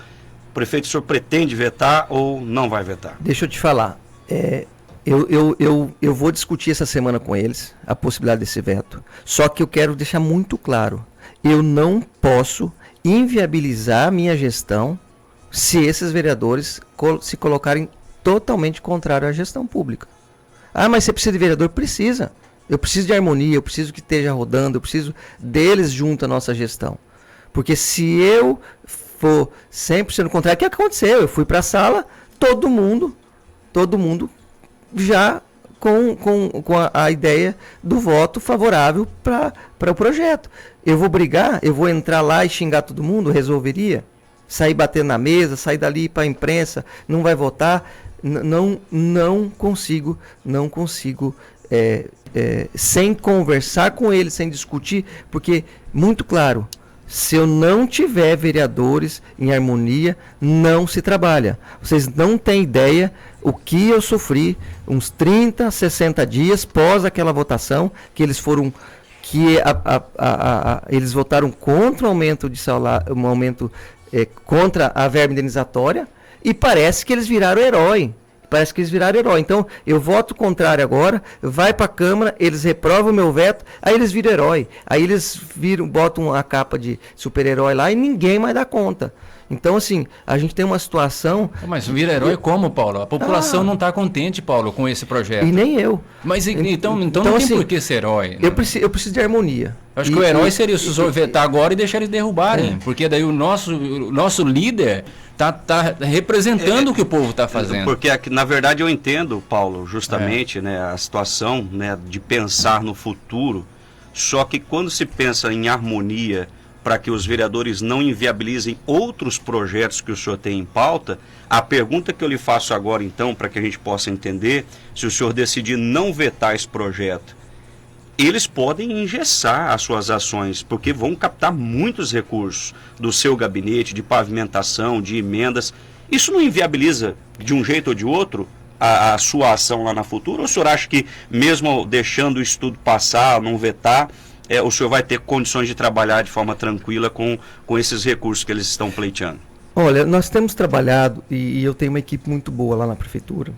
o prefeito, o senhor pretende vetar ou não vai vetar? Deixa eu te falar, eu vou discutir essa semana com eles a possibilidade desse veto, só que eu quero deixar muito claro, eu não posso inviabilizar a minha gestão se esses vereadores se colocarem totalmente contrário à gestão pública. Ah, mas você precisa de vereador? Precisa. Eu preciso de harmonia, eu preciso que esteja rodando, eu preciso deles junto à nossa gestão. Porque se eu for 100% contrário, o que aconteceu? Eu fui para a sala, todo mundo já com a ideia do voto favorável para o projeto. Eu vou brigar, eu vou entrar lá e xingar todo mundo, resolveria? Sair batendo na mesa, sair dali para a imprensa, não vai votar? Não consigo sem conversar com eles, sem discutir, porque, muito claro, se eu não tiver vereadores em harmonia, não se trabalha. Vocês não têm ideia o que eu sofri, uns 30, 60 dias pós aquela votação, que eles foram, eles votaram contra o aumento de salário, contra a verba indenizatória, e parece que eles viraram herói. Então, eu voto contrário agora, vai para a Câmara, eles reprovam o meu veto, aí eles viram herói. Aí eles botam a capa de super-herói lá e ninguém mais dá conta. Então, assim, a gente tem uma situação... Mas vira herói como, Paulo? A população não está contente, Paulo, com esse projeto. E nem eu. Mas então não tem assim, por que ser herói. Eu preciso de harmonia. Acho que o herói seria se o senhor vetar agora e deixar eles derrubarem. Porque daí o nosso líder tá representando o que o povo está fazendo. Porque, na verdade, eu entendo, Paulo, justamente a situação de pensar no futuro. Só que quando se pensa em harmonia para que os vereadores não inviabilizem outros projetos que o senhor tem em pauta, a pergunta que eu lhe faço agora, então, para que a gente possa entender, se o senhor decidir não vetar esse projeto, eles podem engessar as suas ações, porque vão captar muitos recursos do seu gabinete, de pavimentação, de emendas. Isso não inviabiliza, de um jeito ou de outro, a sua ação lá na futura? Ou o senhor acha que, mesmo deixando o estudo passar, não vetar, o senhor vai ter condições de trabalhar de forma tranquila com esses recursos que eles estão pleiteando? Olha, nós temos trabalhado, e eu tenho uma equipe muito boa lá na prefeitura,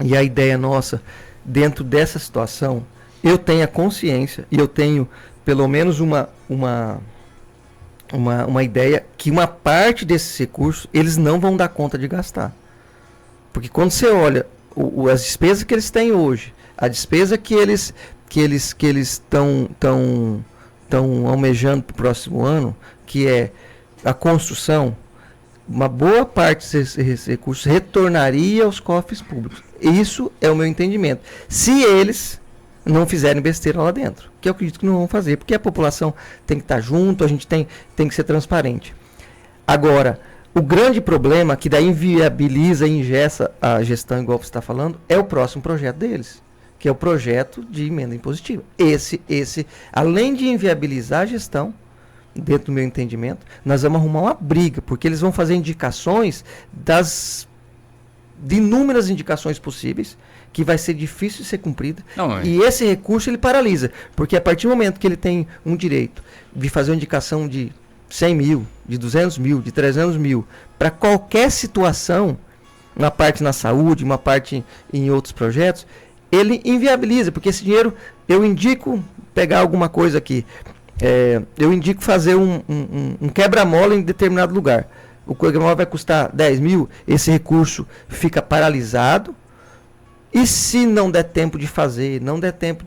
e a ideia nossa, dentro dessa situação, eu tenho a consciência e eu tenho pelo menos uma ideia que uma parte desses recursos eles não vão dar conta de gastar. Porque quando você olha as despesas que eles têm hoje, a despesa que eles estão almejando para o próximo ano, que é a construção, uma boa parte desses recursos retornaria aos cofres públicos. Isso é o meu entendimento. Se eles não fizerem besteira lá dentro, que eu acredito que não vão fazer, porque a população tem que estar junto, a gente tem que ser transparente. Agora, o grande problema que daí inviabiliza e engessa a gestão, igual você está falando, é o próximo projeto deles, que é o projeto de emenda impositiva. Esse, além de inviabilizar a gestão, dentro do meu entendimento, nós vamos arrumar uma briga, porque eles vão fazer indicações de inúmeras indicações possíveis, que vai ser difícil de ser cumprida. E esse recurso ele paralisa, porque a partir do momento que ele tem um direito de fazer uma indicação de 100 mil, de 200 mil, de 300 mil, para qualquer situação, uma parte na saúde, uma parte em outros projetos, ele inviabiliza, porque esse dinheiro, eu indico pegar alguma coisa aqui, eu indico fazer um quebra-mola em determinado lugar. O quebra-mola vai custar 10 mil, esse recurso fica paralisado, e se não der tempo de fazer,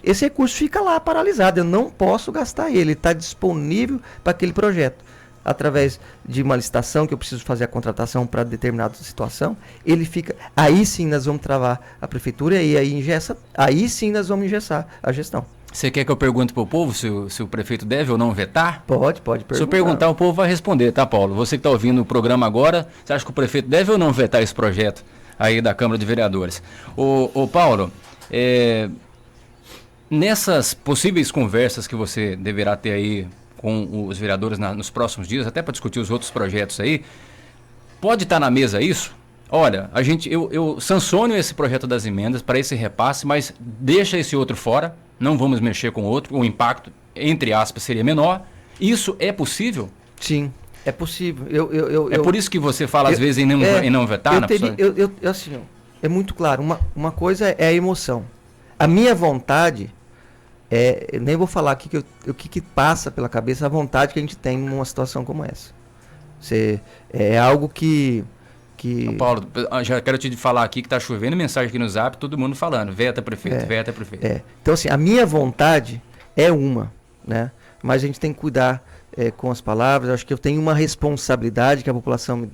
esse recurso fica lá paralisado, eu não posso gastar ele está disponível para aquele projeto. Através de uma licitação, que eu preciso fazer a contratação para determinada situação, ele fica, aí sim nós vamos travar a prefeitura, e aí sim nós vamos engessar a gestão. Você quer que eu pergunte para o povo se o prefeito deve ou não vetar? Pode perguntar. Se eu perguntar, o povo vai responder, tá, Paulo? Você que está ouvindo o programa agora, você acha que o prefeito deve ou não vetar esse projeto aí da Câmara de Vereadores? Ô Paulo, nessas possíveis conversas que você deverá ter aí com os vereadores nos próximos dias, até para discutir os outros projetos aí, pode estar na mesa isso? Olha, eu sanciono esse projeto das emendas para esse repasse, mas deixa esse outro fora, não vamos mexer com o outro, o impacto, entre aspas, seria menor. Isso é possível? Sim, é possível. Por isso que você fala às vezes em não vetar? Assim, é muito claro, uma coisa é a emoção. A minha vontade, eu nem vou falar aqui o que passa pela cabeça, a vontade que a gente tem numa situação como essa. É algo que... Paulo, já quero te falar aqui que está chovendo mensagem aqui no Zap, todo mundo falando, veta prefeito, veta prefeito. Então assim, a minha vontade é uma, né? Mas a gente tem que cuidar com as palavras. Eu acho que eu tenho uma responsabilidade que a população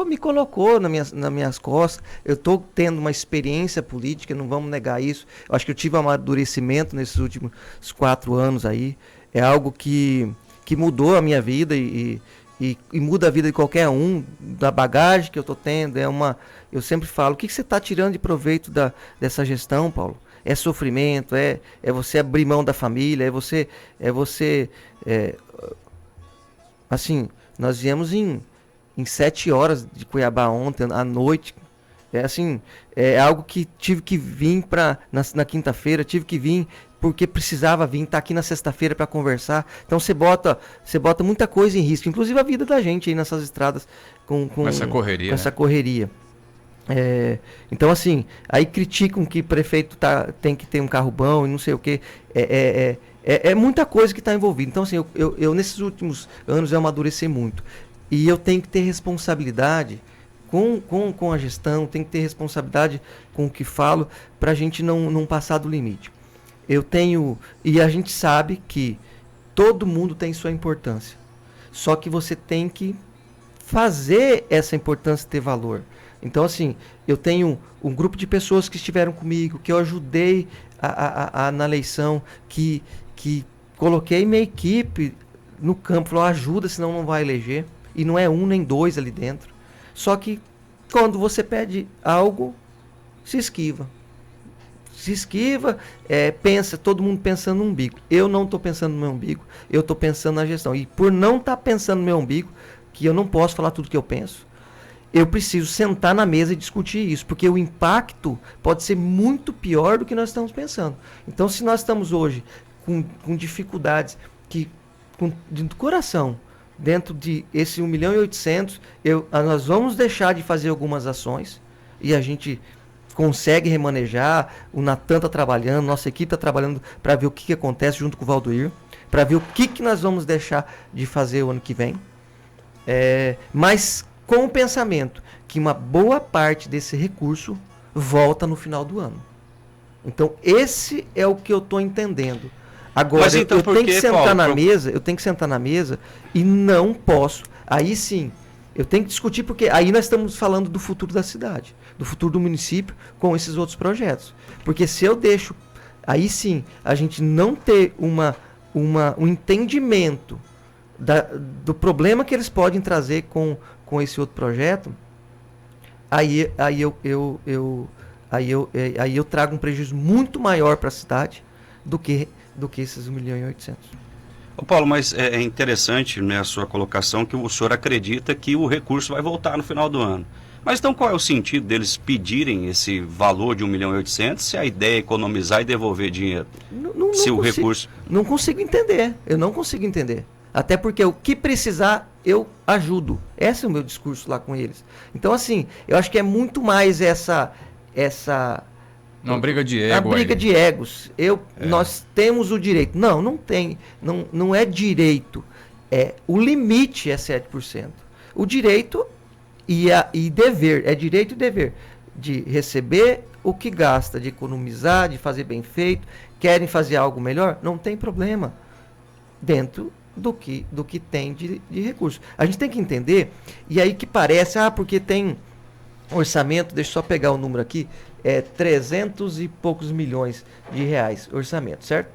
me colocou nas minhas costas. Eu estou tendo uma experiência política, não vamos negar isso. Eu acho que eu tive um amadurecimento nesses últimos 4 anos aí. É algo que mudou a minha vida e muda a vida de qualquer um, da bagagem que eu estou tendo. Eu sempre falo, o que você está tirando de proveito dessa gestão, Paulo? É sofrimento, é você abrir mão da família, assim, nós viemos em 7 horas de Cuiabá ontem, à noite. É algo que tive que vir na quinta-feira, tive que vir porque precisava vir, tá aqui na sexta-feira para conversar. Então você bota muita coisa em risco, inclusive a vida da gente aí nessas estradas com essa correria. Com essa correria. Então assim, aí criticam que prefeito tem que ter um carro bom e não sei o que. É muita coisa que está envolvida. Então assim, eu nesses últimos anos eu amadureci muito. E eu tenho que ter responsabilidade com a gestão, tenho que ter responsabilidade com o que falo, para a gente não passar do limite. E a gente sabe que todo mundo tem sua importância. Só que você tem que fazer essa importância ter valor. Então, assim, eu tenho um grupo de pessoas que estiveram comigo, que eu ajudei na eleição, que coloquei minha equipe no campo, falou, ajuda, senão não vai eleger. E não é 1 nem 2 ali dentro. Só que quando você pede algo, se esquiva. Pensa, todo mundo pensando no umbigo. Eu não estou pensando no meu umbigo, eu estou pensando na gestão. E por não estar pensando no meu umbigo, que eu não posso falar tudo que eu penso, eu preciso sentar na mesa e discutir isso, porque o impacto pode ser muito pior do que nós estamos pensando. Então, se nós estamos hoje com dificuldades do coração, dentro de esse 1.800.000, nós vamos deixar de fazer algumas ações, e a gente consegue remanejar, o Natan está trabalhando, nossa equipe está trabalhando para ver o que acontece junto com o Valdoir, para ver o que nós vamos deixar de fazer o ano que vem, mas com o pensamento que uma boa parte desse recurso volta no final do ano. Então esse é o que eu estou entendendo. Agora, então, eu tenho que sentar na mesa e não posso. Aí sim, eu tenho que discutir, porque aí nós estamos falando do futuro da cidade, do futuro do município com esses outros projetos. Porque se eu deixo, aí sim, a gente não ter um entendimento do problema que eles podem trazer com esse outro projeto, aí eu trago um prejuízo muito maior para a cidade do que esses 1.800.000. Ô Paulo, mas é interessante, né, a sua colocação, que o senhor acredita que o recurso vai voltar no final do ano. Mas então qual é o sentido deles pedirem esse valor de 1.800.000 se a ideia é economizar e devolver dinheiro? Recurso... Não consigo entender, eu não consigo entender. Até porque o que precisar, eu ajudo. Esse é o meu discurso lá com eles. Então, assim, eu acho que é muito mais essa uma briga de ego. A briga de egos. Nós temos o direito. Não tem. Não é direito. O limite é 7%. O direito e dever. É direito e dever. De receber o que gasta, de economizar, de fazer bem feito. Querem fazer algo melhor? Não tem problema. Dentro do que tem de recurso. A gente tem que entender. E aí que parece, porque tem orçamento, deixa eu só pegar o número aqui, 300 e poucos milhões de reais orçamento, certo?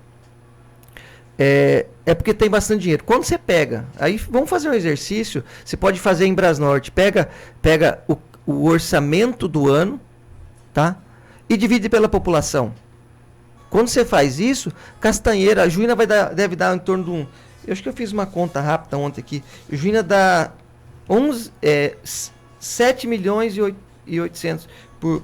É porque tem bastante dinheiro. Quando você pega, aí vamos fazer um exercício, você pode fazer em Brasnorte, pega o orçamento do ano, tá? E divide pela população. Quando você faz isso, Castanheira, a Juína deve dar em torno de um, eu acho que eu fiz uma conta rápida ontem aqui, Juína dá 7 milhões e 800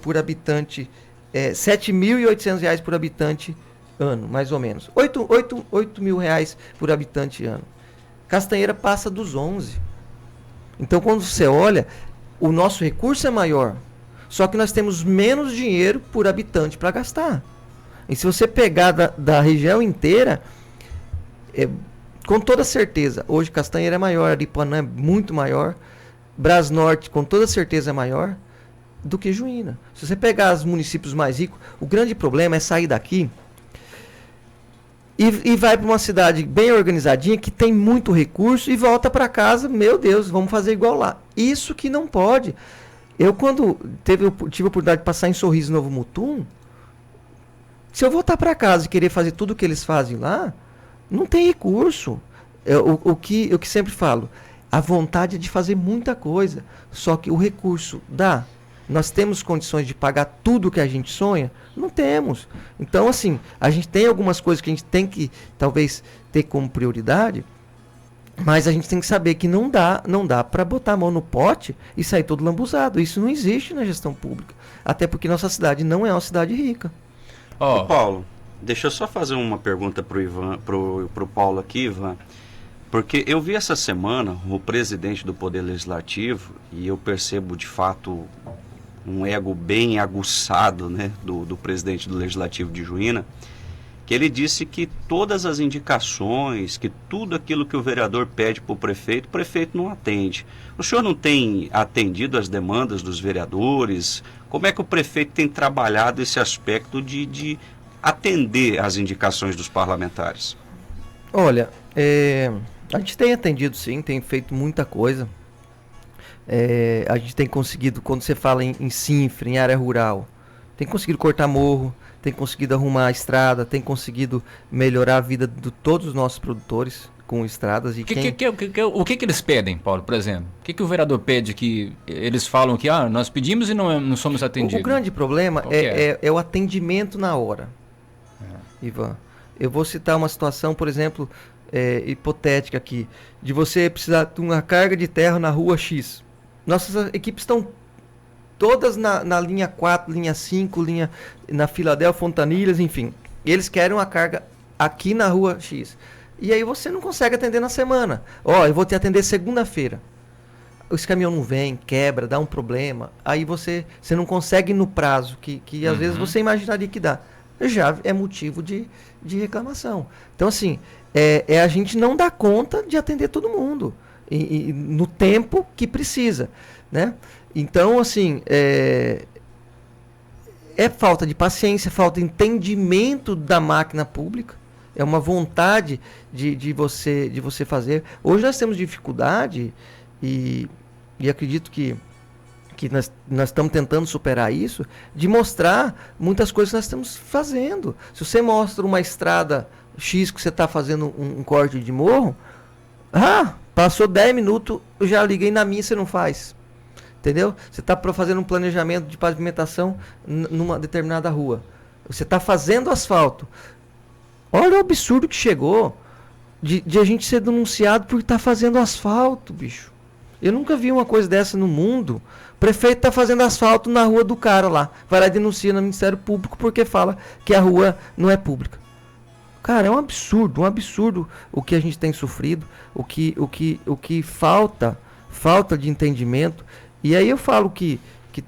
por habitante, 7.800 reais por habitante ano, mais ou menos. 8 mil reais por habitante ano. Castanheira passa dos 11. Então, quando você olha, o nosso recurso é maior, só que nós temos menos dinheiro por habitante para gastar. E se você pegar da região inteira, com toda certeza, hoje Castanheira é maior, Aripuanã é muito maior, Brasnorte com toda certeza é maior do que Juína. Se você pegar os municípios mais ricos, o grande problema é sair daqui e vai para uma cidade bem organizadinha, que tem muito recurso, e volta para casa, meu Deus, vamos fazer igual lá. Isso que não pode. Eu, quando tive a oportunidade de passar em Sorriso, Novo Mutum, se eu voltar para casa e querer fazer tudo o que eles fazem lá, não tem recurso. O que sempre falo, a vontade é de fazer muita coisa, só que o recurso dá. Nós temos condições de pagar tudo que a gente sonha? Não temos. Então, assim, a gente tem algumas coisas que a gente tem que, talvez, ter como prioridade, mas a gente tem que saber que não dá para botar a mão no pote e sair todo lambuzado. Isso não existe na gestão pública. Até porque nossa cidade não é uma cidade rica. Ô, Paulo, deixa eu só fazer uma pergunta pro Paulo aqui, Ivan. Porque eu vi essa semana o presidente do Poder Legislativo, e eu percebo de fato um ego bem aguçado, né, do presidente do Legislativo de Juína, que ele disse que todas as indicações, que tudo aquilo que o vereador pede para o prefeito não atende. O senhor não tem atendido as demandas dos vereadores? Como é que o prefeito tem trabalhado esse aspecto de atender às indicações dos parlamentares? Olha, a gente tem atendido sim, tem feito muita coisa. A gente tem conseguido, quando você fala em Sinfra, em área rural, tem conseguido cortar morro, tem conseguido arrumar a estrada, tem conseguido melhorar a vida de todos os nossos produtores com estradas. E o que eles pedem, Paulo, por exemplo? O que o vereador pede que eles falam que nós pedimos e não somos atendidos? O grande problema é o atendimento na hora, Ivan. Eu vou citar uma situação, por exemplo, hipotética aqui, de você precisar de uma carga de terra na rua X. Nossas equipes estão todas na linha 4, linha 5, na Filadélfia, Fontanilhas, enfim. Eles querem uma carga aqui na rua X. E aí você não consegue atender na semana. Eu vou te atender segunda-feira. esse caminhão não vem, quebra, dá um problema, aí você não consegue no prazo que às vezes você imaginaria que dá. Já é motivo de reclamação. Então, assim, a gente não dá conta de atender todo mundo e no tempo que precisa, né? Então, assim, é falta de paciência, falta de entendimento da máquina pública, é uma vontade de você fazer. Hoje nós temos dificuldade e acredito que nós estamos tentando superar isso, de mostrar muitas coisas que nós estamos fazendo. Se você mostra uma estrada X que você está fazendo um corte de morro, passou 10 minutos, eu já liguei na minha, você não faz. Entendeu? Você está fazendo um planejamento de pavimentação numa determinada rua. Você está fazendo asfalto. Olha o absurdo que chegou de a gente ser denunciado por estar fazendo asfalto, bicho. Eu nunca vi uma coisa dessa no mundo. O prefeito está fazendo asfalto na rua do cara lá. Vai lá e denuncia no Ministério Público porque fala que a rua não é pública. Cara, é um absurdo o que a gente tem sofrido, o que falta de entendimento. E aí eu falo que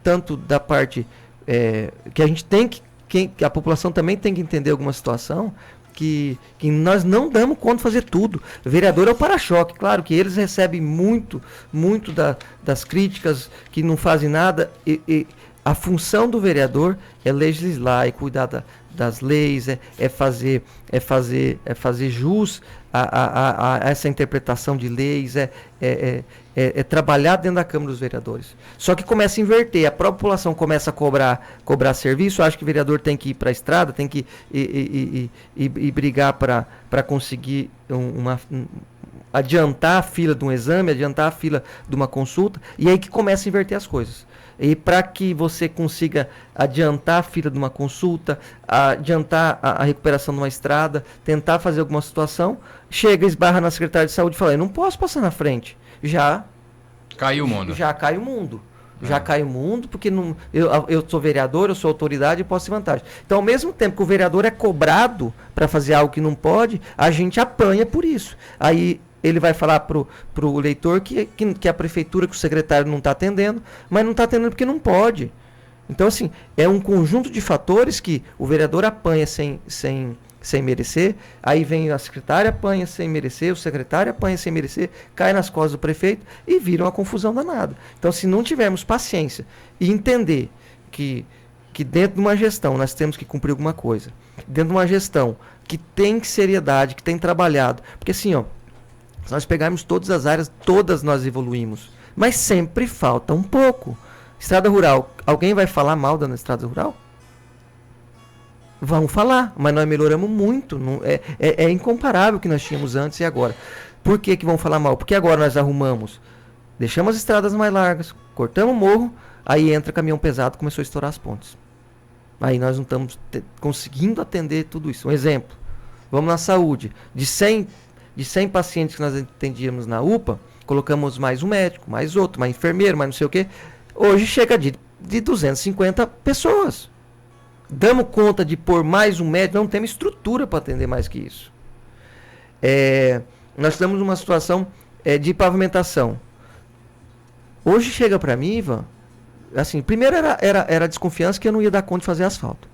tanto da parte que a gente tem que a população também tem que entender alguma situação, que nós não damos conta de fazer tudo. O vereador é o para-choque, claro que eles recebem muito das críticas, que não fazem nada. E a função do vereador é legislar, é cuidar das leis, é fazer jus a essa interpretação de leis, trabalhar dentro da Câmara dos Vereadores. Só que começa a inverter, a própria população começa a cobrar serviço, acha que o vereador tem que ir para a estrada, tem que ir brigar para conseguir adiantar a fila de um exame, adiantar a fila de uma consulta, e aí que começa a inverter as coisas. E para que você consiga adiantar a fila de uma consulta, adiantar a recuperação de uma estrada, tentar fazer alguma situação, chega, esbarra na secretária de saúde e fala, eu não posso passar na frente. Já caiu o mundo. Já cai o mundo. Já cai o mundo, porque eu sou vereador, eu sou autoridade e posso ter vantagem. Então, ao mesmo tempo que o vereador é cobrado para fazer algo que não pode, a gente apanha por isso. Aí ele vai falar pro eleitor que a prefeitura, que o secretário não está atendendo, mas não está atendendo porque não pode. Então, assim, é um conjunto de fatores que o vereador apanha sem merecer, aí vem a secretária, apanha sem merecer, o secretário apanha sem merecer, cai nas costas do prefeito e vira uma confusão danada. Então, se não tivermos paciência e entender que dentro de uma gestão nós temos que cumprir alguma coisa, dentro de uma gestão que tem seriedade, que tem trabalhado, porque assim, se nós pegarmos todas as áreas, todas nós evoluímos, mas sempre falta um pouco. Estrada rural, alguém vai falar mal da estrada rural? Vamos falar, mas nós melhoramos muito. É incomparável o que nós tínhamos antes e agora. Por que vão falar mal? Porque agora nós arrumamos, deixamos as estradas mais largas, cortamos o morro, aí entra caminhão pesado, começou a estourar as pontes. Aí nós não estamos conseguindo atender tudo isso. Um exemplo, vamos na saúde. De 100 pacientes que nós atendíamos na UPA, colocamos mais um médico, mais outro, mais enfermeiro, mais não sei o quê. Hoje chega de 250 pessoas. Damos conta de pôr mais um médico, não temos estrutura para atender mais que isso. Nós estamos numa situação de pavimentação. Hoje chega para mim, Ivan, assim, primeiro era a desconfiança que eu não ia dar conta de fazer asfalto.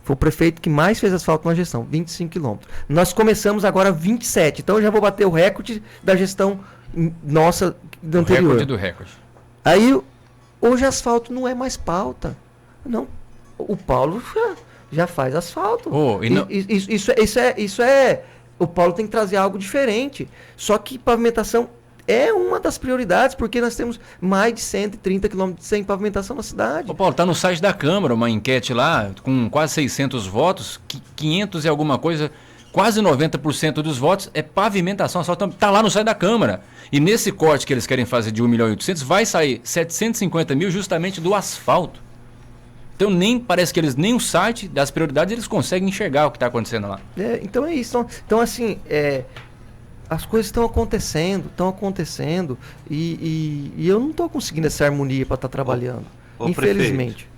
Foi o prefeito que mais fez asfalto na gestão, 25 quilômetros. Nós começamos agora 27, então eu já vou bater o recorde da gestão nossa do anterior. O recorde do recorde. Aí, hoje asfalto não é mais pauta. Não, o Paulo já faz asfalto. Isso é... O Paulo tem que trazer algo diferente. Só que pavimentação é uma das prioridades, porque nós temos mais de 130 quilômetros sem pavimentação na cidade. Ô Paulo, está no site da Câmara uma enquete lá, com quase 600 votos, 500 e alguma coisa, quase 90% dos votos é pavimentação. Só está lá no site da Câmara. E nesse corte que eles querem fazer de 1.800.000, vai sair 750 mil justamente do asfalto. Então parece que nem o site das prioridades eles conseguem enxergar o que está acontecendo lá. Então é isso. Então assim, as coisas estão acontecendo e eu não estou conseguindo essa harmonia para estar trabalhando, infelizmente. Prefeito.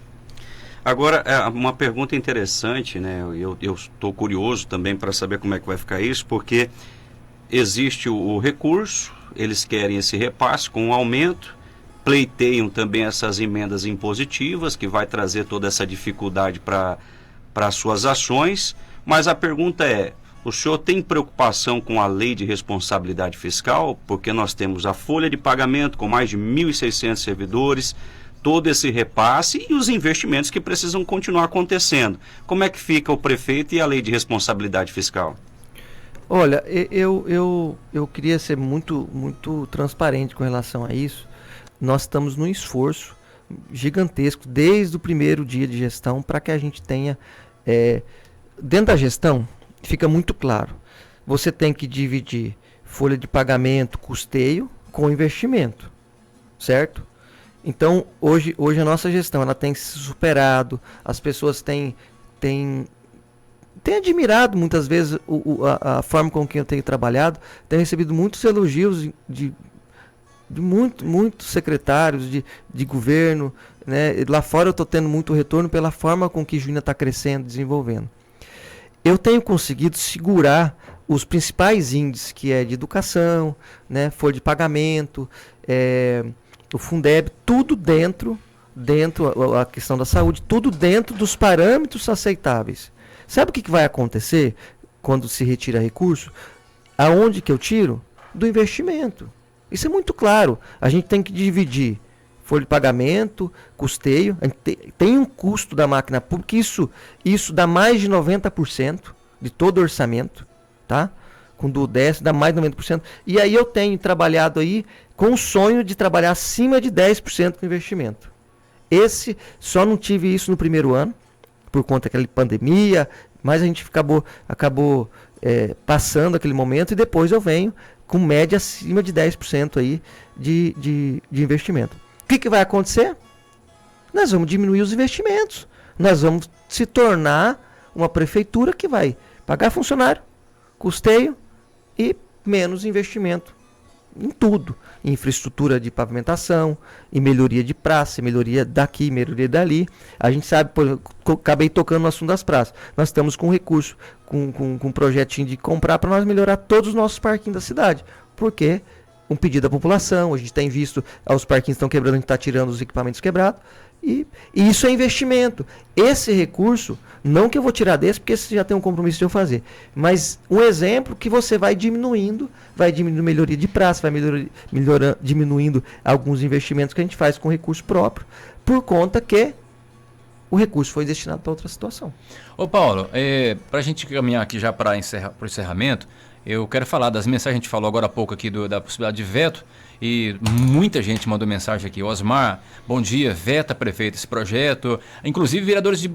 Agora, uma pergunta interessante, né? Eu estou curioso também para saber como é que vai ficar isso, porque existe o recurso, eles querem esse repasse com um aumento, pleiteiam também essas emendas impositivas, que vai trazer toda essa dificuldade para as suas ações. Mas a pergunta é, o senhor tem preocupação com a lei de responsabilidade fiscal? Porque nós temos a folha de pagamento com mais de 1.600 servidores, todo esse repasse e os investimentos que precisam continuar acontecendo. Como é que fica o prefeito e a lei de responsabilidade fiscal? Olha, eu queria ser muito transparente com relação a isso. Nós estamos num esforço gigantesco desde o primeiro dia de gestão para que a gente tenha... dentro da gestão, fica muito claro. Você tem que dividir folha de pagamento, custeio, com investimento. Certo? Então, hoje a nossa gestão ela tem se superado, as pessoas têm admirado muitas vezes a forma com que eu tenho trabalhado, tenho recebido muitos elogios de muitos secretários de governo, né? Lá fora eu estou tendo muito retorno pela forma com que Juína está crescendo, desenvolvendo. Eu tenho conseguido segurar os principais índices, que é de educação, né? Folha de pagamento, o Fundeb, tudo dentro a questão da saúde, tudo dentro dos parâmetros aceitáveis. Sabe o que vai acontecer quando se retira recurso? Aonde que eu tiro? Do investimento. Isso é muito claro. A gente tem que dividir folha de pagamento, custeio. Tem um custo da máquina pública, isso dá mais de 90% de todo o orçamento, tá? Com do décimo dá mais de 90%. E aí eu tenho trabalhado aí com o sonho de trabalhar acima de 10% com investimento. Só não tive isso no primeiro ano, por conta daquela pandemia, mas a gente acabou passando aquele momento e depois eu venho com média acima de 10% aí de investimento. O que vai acontecer? Nós vamos diminuir os investimentos. Nós vamos se tornar uma prefeitura que vai pagar funcionário, custeio e menos investimento em tudo. Em infraestrutura de pavimentação, em melhoria de praça, melhoria daqui, melhoria dali. A gente sabe, acabei tocando no assunto das praças. Nós estamos com recurso, com um projetinho de comprar para nós melhorar todos os nossos parquinhos da cidade. Porque um pedido da população, a gente tem visto, os parquinhos estão quebrando, a gente está tirando os equipamentos quebrados. E isso é investimento. Esse recurso, não que eu vou tirar desse, porque esse já tem um compromisso de eu fazer, mas um exemplo que você vai diminuindo melhoria de praça, vai diminuindo alguns investimentos que a gente faz com recurso próprio, por conta que o recurso foi destinado para outra situação. Ô Paulo, para a gente caminhar aqui já para o encerramento, eu quero falar das mensagens, a gente falou agora há pouco aqui da possibilidade de veto, e muita gente mandou mensagem aqui. Osmar, bom dia, veta prefeito esse projeto. Inclusive vereadores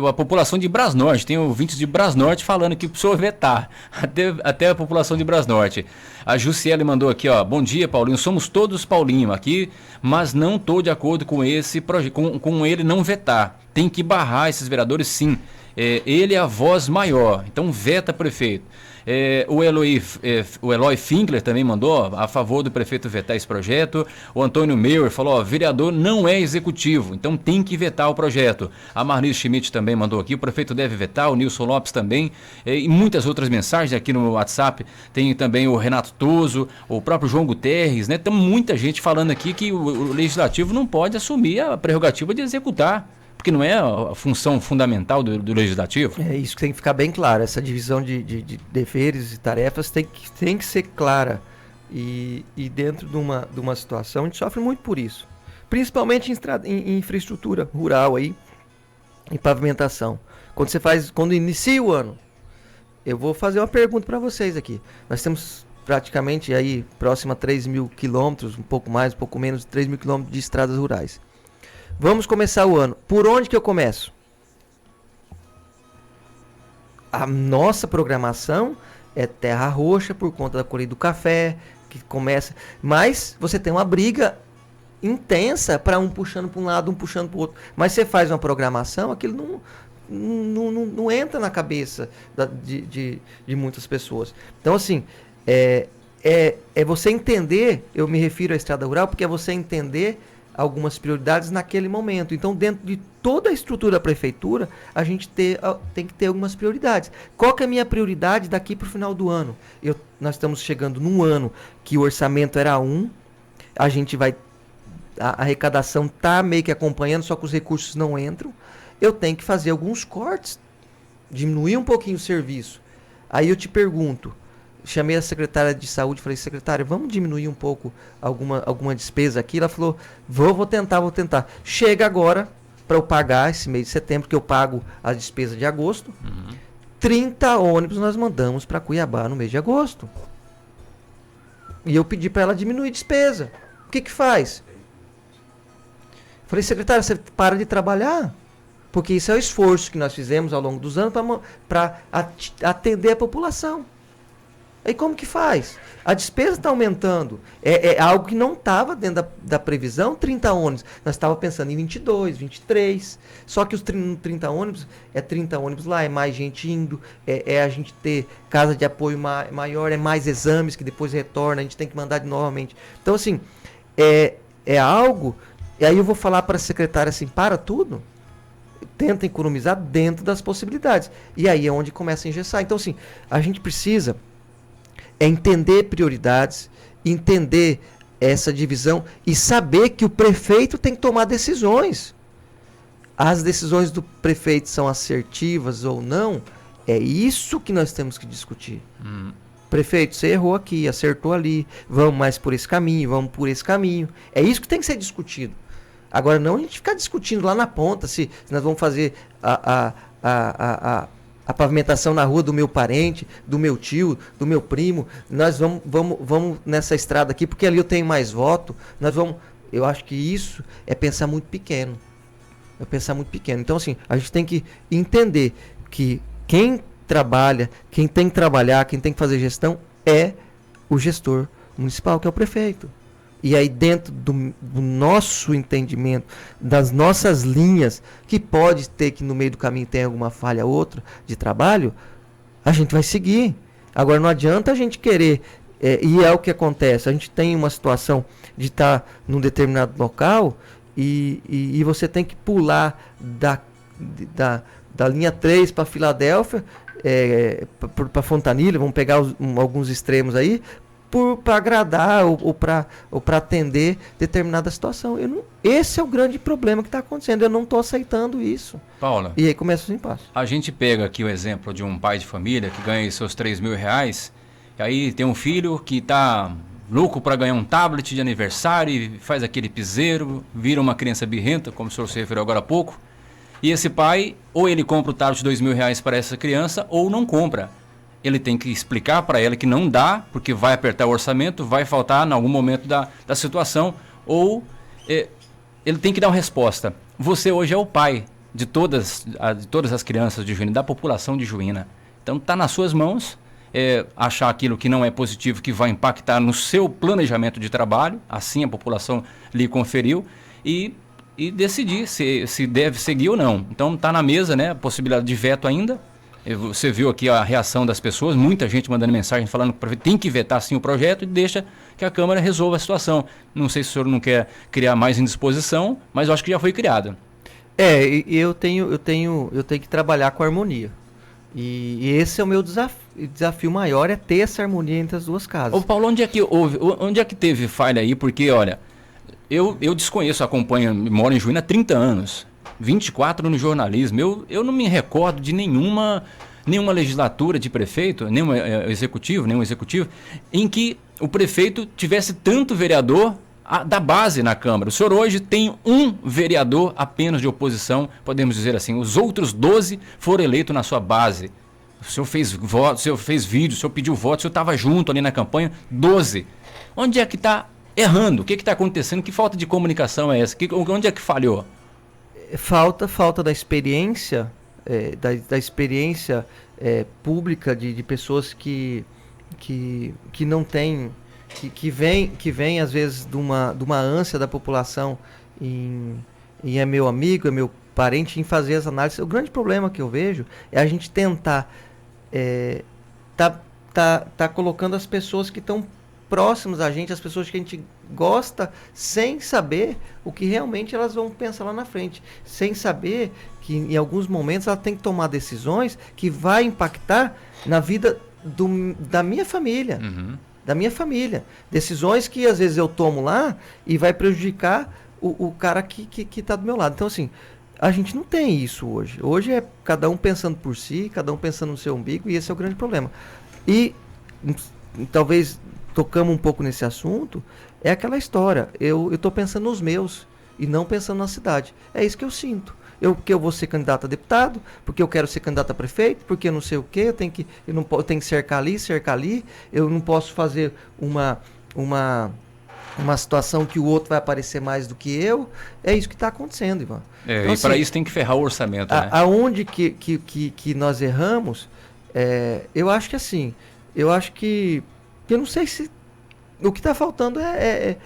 a população de Brasnorte, tem ouvintes de Brasnorte falando que precisou vetar, até a população de Brasnorte. A Jussiele mandou aqui, ó, bom dia Paulinho, somos todos Paulinho aqui, mas não estou de acordo com esse projeto, com ele não vetar. Tem que barrar esses vereadores sim. Ele é a voz maior, então veta prefeito. O Eloy Finkler também mandou a favor do prefeito vetar esse projeto. O Antônio Meurer falou, ó, vereador não é executivo, então tem que vetar o projeto. A Marlise Schmidt também mandou aqui, o prefeito deve vetar, o Nilson Lopes também, e muitas outras mensagens aqui no WhatsApp. Tem também o Renato Toso, o próprio João Guterres, né? Tem muita gente falando aqui que o legislativo não pode assumir a prerrogativa de executar, porque não é a função fundamental do legislativo. É isso que tem que ficar bem claro. Essa divisão de deveres e tarefas tem que ser clara. E dentro de uma situação, a gente sofre muito por isso. Principalmente em infraestrutura rural, aí, em pavimentação. Quando inicia o ano, eu vou fazer uma pergunta para vocês aqui. Nós temos praticamente aí próximo a 3 mil quilômetros, um pouco mais, um pouco menos de 3 mil quilômetros de estradas rurais. Vamos começar o ano. Por onde que eu começo? A nossa programação é terra roxa por conta da colheita do café, que começa. Mas você tem uma briga intensa para um puxando para um lado, um puxando para o outro. Mas você faz uma programação, aquilo não entra na cabeça de muitas pessoas. Então, assim, é você entender, eu me refiro à estrada rural, porque é você entender algumas prioridades naquele momento. Então, dentro de toda a estrutura da prefeitura, a gente tem que ter algumas prioridades. Qual que é a minha prioridade daqui para o final do ano? Nós estamos chegando num ano que o orçamento era 1, a gente vai a arrecadação está meio que acompanhando, só que os recursos não entram. Eu tenho que fazer alguns cortes, diminuir um pouquinho o serviço. Aí eu te pergunto, chamei a secretária de saúde e falei, secretária, vamos diminuir um pouco alguma despesa aqui? Ela falou, vou tentar. Chega agora para eu pagar esse mês de setembro, que eu pago a despesa de agosto. 30 ônibus nós mandamos para Cuiabá no mês de agosto. E eu pedi para ela diminuir a despesa. O que faz? Falei, secretária, você para de trabalhar? Porque isso é o esforço que nós fizemos ao longo dos anos para atender a população. Aí como que faz? A despesa está aumentando. É algo que não estava dentro da previsão, 30 ônibus. Nós estávamos pensando em 22, 23. Só que os 30 ônibus, 30 ônibus lá, é mais gente indo, a gente ter casa de apoio maior, é mais exames que depois retorna, a gente tem que mandar novamente. Então, assim, é algo... E aí eu vou falar para a secretária assim, para tudo, tenta economizar dentro das possibilidades. E aí é onde começa a engessar. Então, assim, a gente precisa entender prioridades, entender essa divisão e saber que o prefeito tem que tomar decisões. As decisões do prefeito são assertivas ou não, é isso que nós temos que discutir. Prefeito, você errou aqui, acertou ali, vamos mais por esse caminho, vamos por esse caminho. É isso que tem que ser discutido. Agora, não a gente ficar discutindo lá na ponta se nós vamos fazer a pavimentação na rua do meu parente, do meu tio, do meu primo. Nós vamos nessa estrada aqui, porque ali eu tenho mais voto. Eu acho que isso é pensar muito pequeno. Então, assim, a gente tem que entender que quem trabalha, quem tem que trabalhar, quem tem que fazer gestão é o gestor municipal, que é o prefeito. E aí dentro do nosso entendimento, das nossas linhas, que pode ter que no meio do caminho tem alguma falha ou outra de trabalho, a gente vai seguir. Agora não adianta a gente querer, e é o que acontece, a gente tem uma situação de estar num determinado local e você tem que pular da linha 3 para Filadélfia, para Fontanilha, vamos pegar alguns extremos aí, para agradar ou para atender determinada situação. Esse é o grande problema que está acontecendo. Eu não estou aceitando isso. Paula, e aí começa os impasses. A gente pega aqui o exemplo de um pai de família que ganha seus R$3.000, e aí tem um filho que está louco para ganhar um tablet de aniversário e faz aquele piseiro, vira uma criança birrenta, como o senhor se referiu agora há pouco, e esse pai, ou ele compra o tablet de R$2.000 para essa criança, ou não compra. Ele tem que explicar para ela que não dá, porque vai apertar o orçamento, vai faltar em algum momento da situação, ou ele tem que dar uma resposta. Você hoje é o pai de todas as crianças de Juína, da população de Juína. Então está nas suas mãos achar aquilo que não é positivo, que vai impactar no seu planejamento de trabalho, assim a população lhe conferiu, e decidir se deve seguir ou não. Então está na mesa, né, a possibilidade de veto ainda. Você viu aqui a reação das pessoas, muita gente mandando mensagem falando que o prefeito tem que vetar sim o projeto e deixa que a Câmara resolva a situação. Não sei se o senhor não quer criar mais indisposição, mas eu acho que já foi criada. Eu tenho que trabalhar com harmonia. E esse é o meu desafio maior, é ter essa harmonia entre as duas casas. Ô Paulo, onde é que teve falha aí? Porque, olha, eu desconheço, acompanho, moro em Juína há 30 anos. 24 no jornalismo, eu não me recordo de nenhuma legislatura de prefeito, nenhum executivo, em que o prefeito tivesse tanto vereador da base na Câmara. O senhor hoje tem um vereador apenas de oposição, podemos dizer assim, os outros 12 foram eleitos na sua base. O senhor fez voto, o senhor fez vídeo, o senhor pediu voto, o senhor estava junto ali na campanha, 12. Onde é que está errando? O que está acontecendo? Que falta de comunicação é essa? Onde é que falhou? Falta da experiência, da experiência pública de pessoas que não têm, que vem às vezes de uma ânsia da população em é meu amigo, é meu parente, em fazer as análises. O grande problema que eu vejo é a gente tentar tá colocando as pessoas que estão próximos a gente, as pessoas que a gente gosta, sem saber o que realmente elas vão pensar lá na frente, sem saber que em alguns momentos ela tem que tomar decisões que vai impactar na vida da minha família, decisões que às vezes eu tomo lá e vai prejudicar o cara que tá do meu lado. Então, assim, a gente não tem isso hoje. Hoje é cada um pensando por si, cada um pensando no seu umbigo, e esse é o grande problema. E talvez tocamos um pouco nesse assunto, é aquela história. Eu tô pensando nos meus e não pensando na cidade. É isso que eu sinto. Porque eu vou ser candidato a deputado, porque eu quero ser candidato a prefeito, porque eu não sei o quê, eu tenho que cercar ali, eu não posso fazer uma situação que o outro vai aparecer mais do que eu. É isso que está acontecendo, Ivan. Então, e assim, para isso tem que ferrar o orçamento, né? Aonde que nós erramos, eu acho que assim, eu não sei se o que está faltando é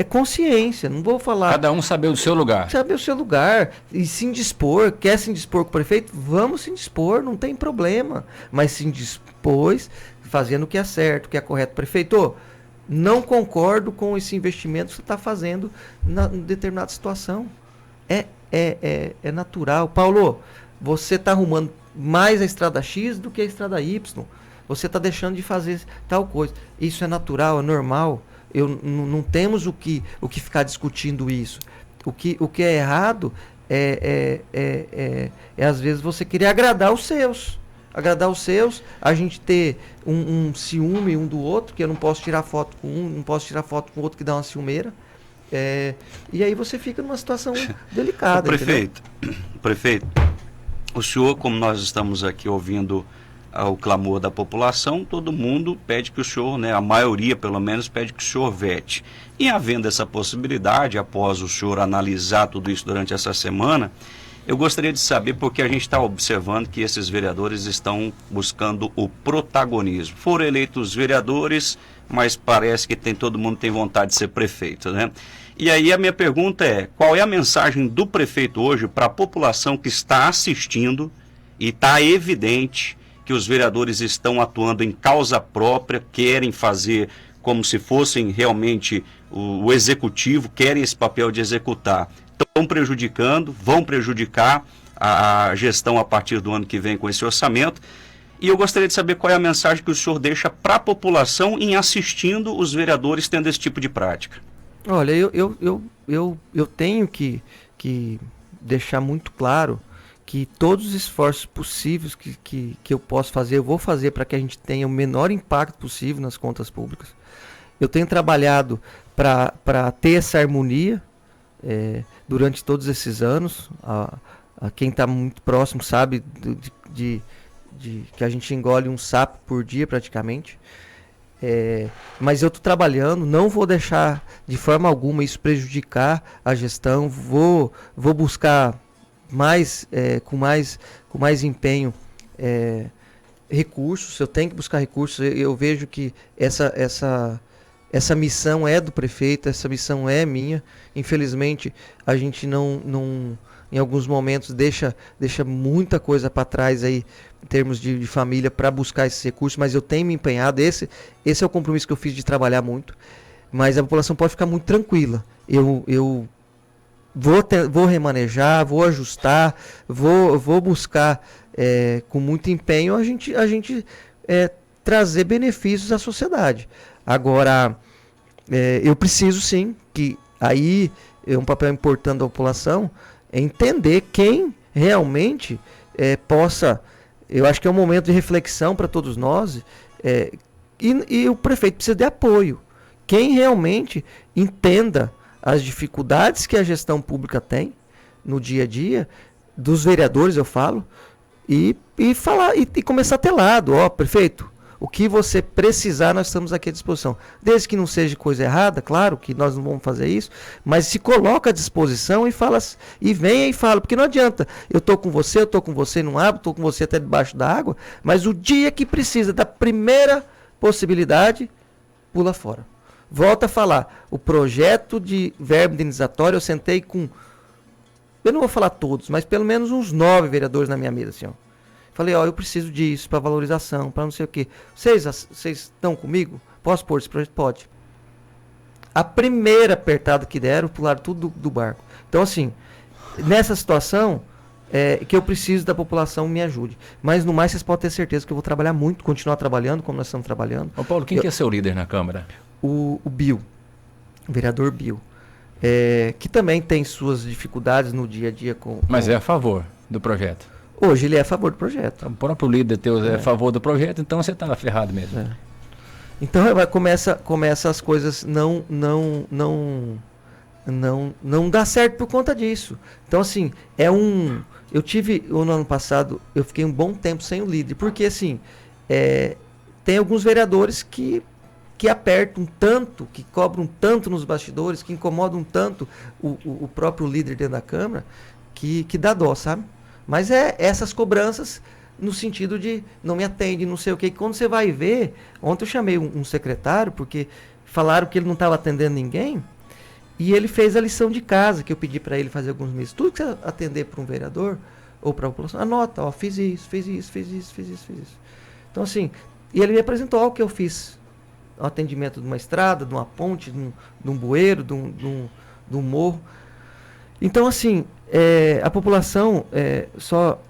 consciência, não vou falar... Cada um saber o seu lugar. Saber o seu lugar e se indispor. Quer se indispor com o prefeito? Vamos se indispor, não tem problema. Mas se indispôs, fazendo o que é certo, o que é correto. Prefeito, não concordo com esse investimento que você está fazendo em determinada situação. É natural. Paulo, você está arrumando mais a estrada X do que a estrada Y. Você está deixando de fazer tal coisa. Isso é natural, é normal. Não temos o que ficar discutindo isso. O que é errado é às vezes você querer agradar os seus. A gente ter um ciúme um do outro, que eu não posso tirar foto com um, não posso tirar foto com o outro que dá uma ciumeira. E aí você fica numa situação delicada. Prefeito, o senhor, como nós estamos aqui ouvindo o clamor da população, todo mundo pede que o senhor, né, a maioria pelo menos, pede que o senhor vete. E havendo essa possibilidade, após o senhor analisar tudo isso durante essa semana, eu gostaria de saber, porque a gente está observando que esses vereadores estão buscando o protagonismo. Foram eleitos vereadores, mas parece que todo mundo tem vontade de ser prefeito, né? E aí a minha pergunta é, qual é a mensagem do prefeito hoje para a população que está assistindo e está evidente que os vereadores estão atuando em causa própria, querem fazer como se fossem realmente o executivo, querem esse papel de executar. Estão prejudicando, vão prejudicar a gestão a partir do ano que vem com esse orçamento. E eu gostaria de saber qual é a mensagem que o senhor deixa para a população em assistindo os vereadores tendo esse tipo de prática. Olha, eu tenho que deixar muito claro que todos os esforços possíveis que eu posso fazer, eu vou fazer para que a gente tenha o menor impacto possível nas contas públicas. Eu tenho trabalhado para ter essa harmonia durante todos esses anos. Quem está muito próximo sabe que a gente engole um sapo por dia praticamente. Mas eu estou trabalhando, não vou deixar de forma alguma isso prejudicar a gestão, vou buscar com mais empenho recursos. Eu tenho que buscar recursos. Eu vejo que essa missão é do prefeito, essa missão é minha. Infelizmente a gente não em alguns momentos deixa muita coisa para trás aí em termos de família para buscar esses recursos, mas eu tenho me empenhado. Esse é o compromisso que eu fiz de trabalhar muito, mas a população pode ficar muito tranquila. Eu vou remanejar, vou ajustar, vou buscar com muito empenho a gente trazer benefícios à sociedade. Agora, eu preciso sim, que aí é um papel importante da população, entender quem realmente possa. Eu acho que é um momento de reflexão para todos nós, e o prefeito precisa de apoio. Quem realmente entenda as dificuldades que a gestão pública tem no dia a dia, dos vereadores eu falo, e falar, e começar a ter lado. Prefeito, o que você precisar, nós estamos aqui à disposição. Desde que não seja coisa errada, claro que nós não vamos fazer isso, mas se coloca à disposição e fala, e venha e fala, porque não adianta, eu estou com você, não abro, estou com você até debaixo da água, mas o dia que precisa da primeira possibilidade, pula fora. Volta a falar, o projeto de verba indenizatória, eu sentei com, eu não vou falar todos, mas pelo menos uns 9 vereadores na minha mesa, assim, ó. Falei, eu preciso disso para valorização, para não sei o quê. Vocês estão comigo? Posso pôr esse projeto? Pode. A primeira apertada que deram, pularam tudo do barco. Então, assim, nessa situação, que eu preciso da população me ajude. Mas, no mais, vocês podem ter certeza que eu vou trabalhar muito, continuar trabalhando como nós estamos trabalhando. Ô Paulo, quem que é seu líder na Câmara? O Bill, o vereador Bill. que também tem suas dificuldades no dia a dia Mas é a favor do projeto. Hoje ele é a favor do projeto. O próprio líder teu é a favor do projeto, então você está ferrado mesmo. Então começa as coisas não dá certo por conta disso. Então assim, eu tive no ano passado, eu fiquei um bom tempo sem o líder, porque assim, tem alguns vereadores que apertam tanto, que cobram tanto nos bastidores, que incomodam tanto o próprio líder dentro da Câmara, que dá dó, sabe? Mas essas cobranças no sentido de não me atende, não sei o que. Quando você vai ver, ontem eu chamei um secretário, porque falaram que ele não estava atendendo ninguém, e ele fez a lição de casa, que eu pedi para ele fazer alguns meses. Tudo que você atender para um vereador ou para a população, anota, fiz isso. Então assim, e ele me apresentou o que eu fiz. O atendimento de uma estrada, de uma ponte, de um bueiro, de um morro. Então assim, a população, só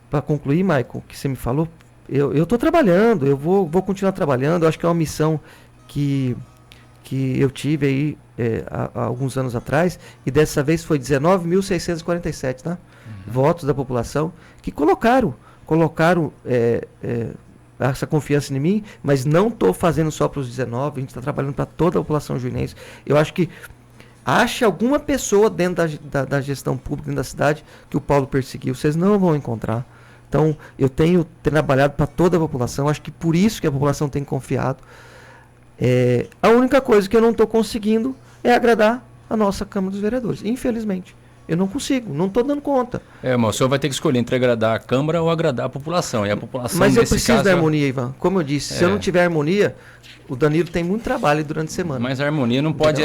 para concluir, Michael, que você me falou, eu estou trabalhando, eu vou continuar trabalhando. Eu acho que é uma missão que eu tive aí há alguns anos atrás, e dessa vez foi 19.647, tá? Votos da população que colocaram essa confiança em mim, mas não estou fazendo só para os 19, a gente está trabalhando para toda a população juinense. Eu acho que ache alguma pessoa dentro da gestão pública, dentro da cidade, que o Paulo perseguiu. Vocês não vão encontrar. Então, eu tenho trabalhado para toda a população. Acho que por isso que a população tem confiado. A única coisa que eu não estou conseguindo é agradar a nossa Câmara dos Vereadores. Infelizmente. Eu não consigo, não estou dando conta. Mas o senhor vai ter que escolher entre agradar a Câmara ou agradar a população. E a população, mas eu preciso da harmonia, Ivan. Como eu disse, se eu não tiver harmonia, o Danilo tem muito trabalho durante a semana. Mas a harmonia não pode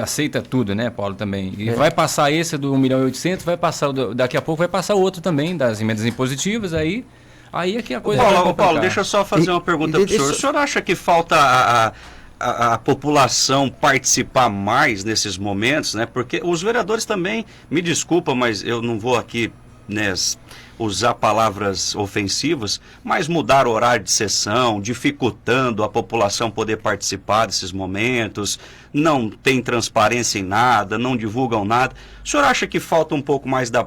aceita tudo, né, Paulo, também. E vai passar esse do 1.800.000, vai passar daqui a pouco vai passar o outro também, das emendas impositivas, aí é que a coisa vai Paulo, deixa eu só fazer uma pergunta para o senhor. O senhor acha que falta a população participar mais nesses momentos, né? Porque os vereadores também, me desculpa, mas eu não vou aqui, né, usar palavras ofensivas, mas mudar o horário de sessão, dificultando a população poder participar desses momentos, não tem transparência em nada, não divulgam nada. O senhor acha que falta um pouco mais da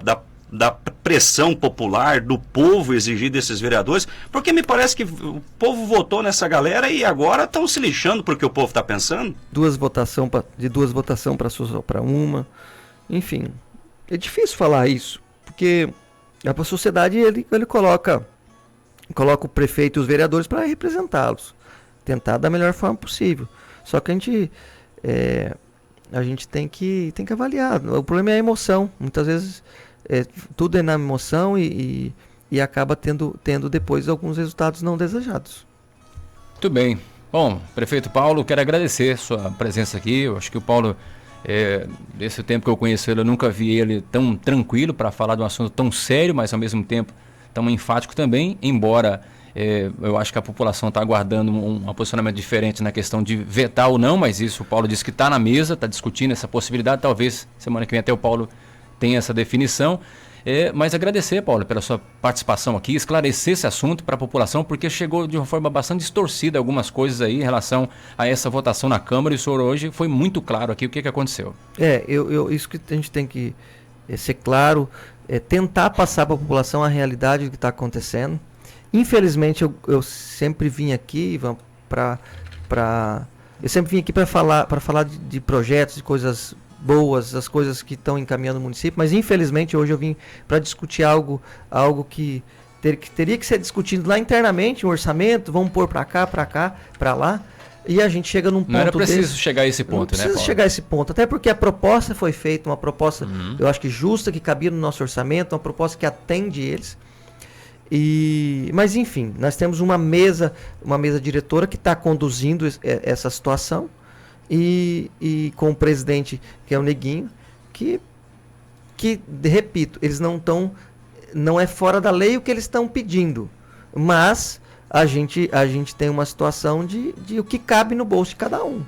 pressão popular, do povo exigir desses vereadores? Porque me parece que o povo votou nessa galera e agora estão se lixando porque o povo está pensando. De duas votações para uma. Enfim, é difícil falar isso, porque a sociedade ele coloca o prefeito e os vereadores para representá-los, tentar da melhor forma possível. Só que a gente tem que avaliar. O problema é a emoção. Muitas vezes tudo é na emoção e acaba tendo depois alguns resultados não desejados. Muito bem. Bom, prefeito Paulo, quero agradecer sua presença aqui. Eu acho que o Paulo, desse tempo que eu conheço ele, eu nunca vi ele tão tranquilo para falar de um assunto tão sério, mas ao mesmo tempo tão enfático também, embora eu acho que a população está aguardando um posicionamento diferente na questão de vetar ou não, mas isso o Paulo disse que está na mesa, está discutindo essa possibilidade. Talvez semana que vem até o Paulo tenha essa definição. Mas agradecer, Paulo, pela sua participação aqui, esclarecer esse assunto para a população, porque chegou de uma forma bastante distorcida algumas coisas aí em relação a essa votação na Câmara, e o senhor hoje foi muito claro aqui o que aconteceu. Isso que a gente tem que ser claro, tentar passar para a população a realidade do que está acontecendo. Infelizmente, eu sempre vim aqui, Ivan, para falar de projetos, de coisas boas, as coisas que estão encaminhando o município, mas infelizmente hoje eu vim para discutir algo que teria que ser discutido lá internamente, um orçamento, vamos pôr para cá, para lá, e a gente chega num ponto. Não era preciso chegar a esse ponto, né, Paulo? Precisa chegar a esse ponto, até porque a proposta foi feita, uma proposta, eu acho que justa, que cabia no nosso orçamento, uma proposta que atende eles. Mas enfim, nós temos uma mesa diretora que está conduzindo essa situação, e com o presidente, que é o Neguinho, que repito, eles não é fora da lei o que eles estão pedindo, mas a gente tem uma situação de o que cabe no bolso de cada um.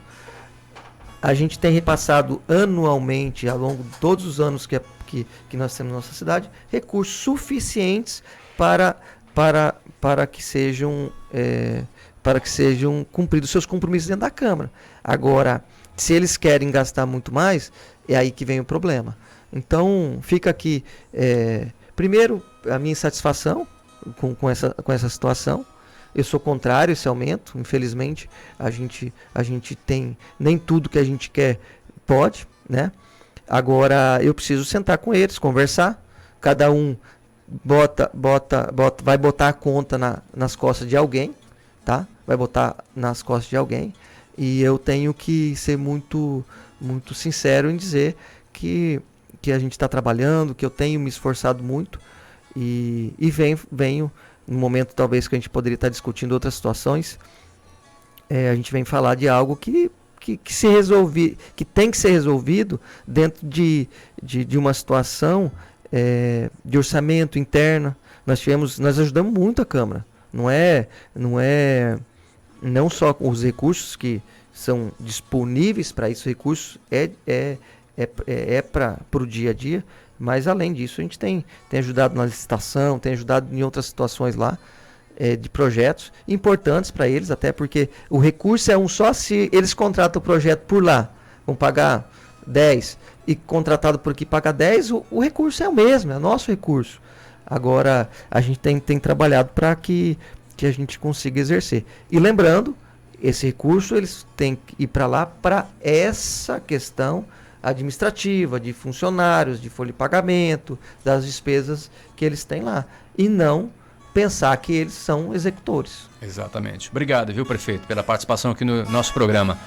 A gente tem repassado anualmente, ao longo de todos os anos que nós temos na nossa cidade, recursos suficientes para que sejam cumpridos seus compromissos dentro da Câmara. Agora, se eles querem gastar muito mais, é aí que vem o problema. Então, fica aqui, primeiro, a minha insatisfação com essa situação. Eu sou contrário a esse aumento. Infelizmente, a gente tem nem tudo que a gente quer pode, né? Agora, eu preciso sentar com eles, conversar. Cada um vai botar a conta nas costas de alguém, tá? Vai botar nas costas de alguém. E eu tenho que ser muito, muito sincero em dizer que a gente está trabalhando, que eu tenho me esforçado muito e venho no momento talvez que a gente poderia estar discutindo outras situações, a gente vem falar de algo que tem que ser resolvido dentro de uma situação de orçamento interno. Nós ajudamos muito a Câmara. Não só os recursos que são disponíveis para isso, recursos para o dia a dia, mas além disso a gente tem ajudado na licitação, tem ajudado em outras situações lá, de projetos importantes para eles, até porque o recurso é um só se eles contratam o projeto por lá, vão pagar 10 e contratado por aqui paga 10, o recurso é o mesmo, é o nosso recurso. Agora a gente tem trabalhado para que a gente consiga exercer. E lembrando, esse recurso eles têm que ir para lá para essa questão administrativa, de funcionários, de folha de pagamento, das despesas que eles têm lá. E não pensar que eles são executores. Exatamente. Obrigado, viu, prefeito, pela participação aqui no nosso programa.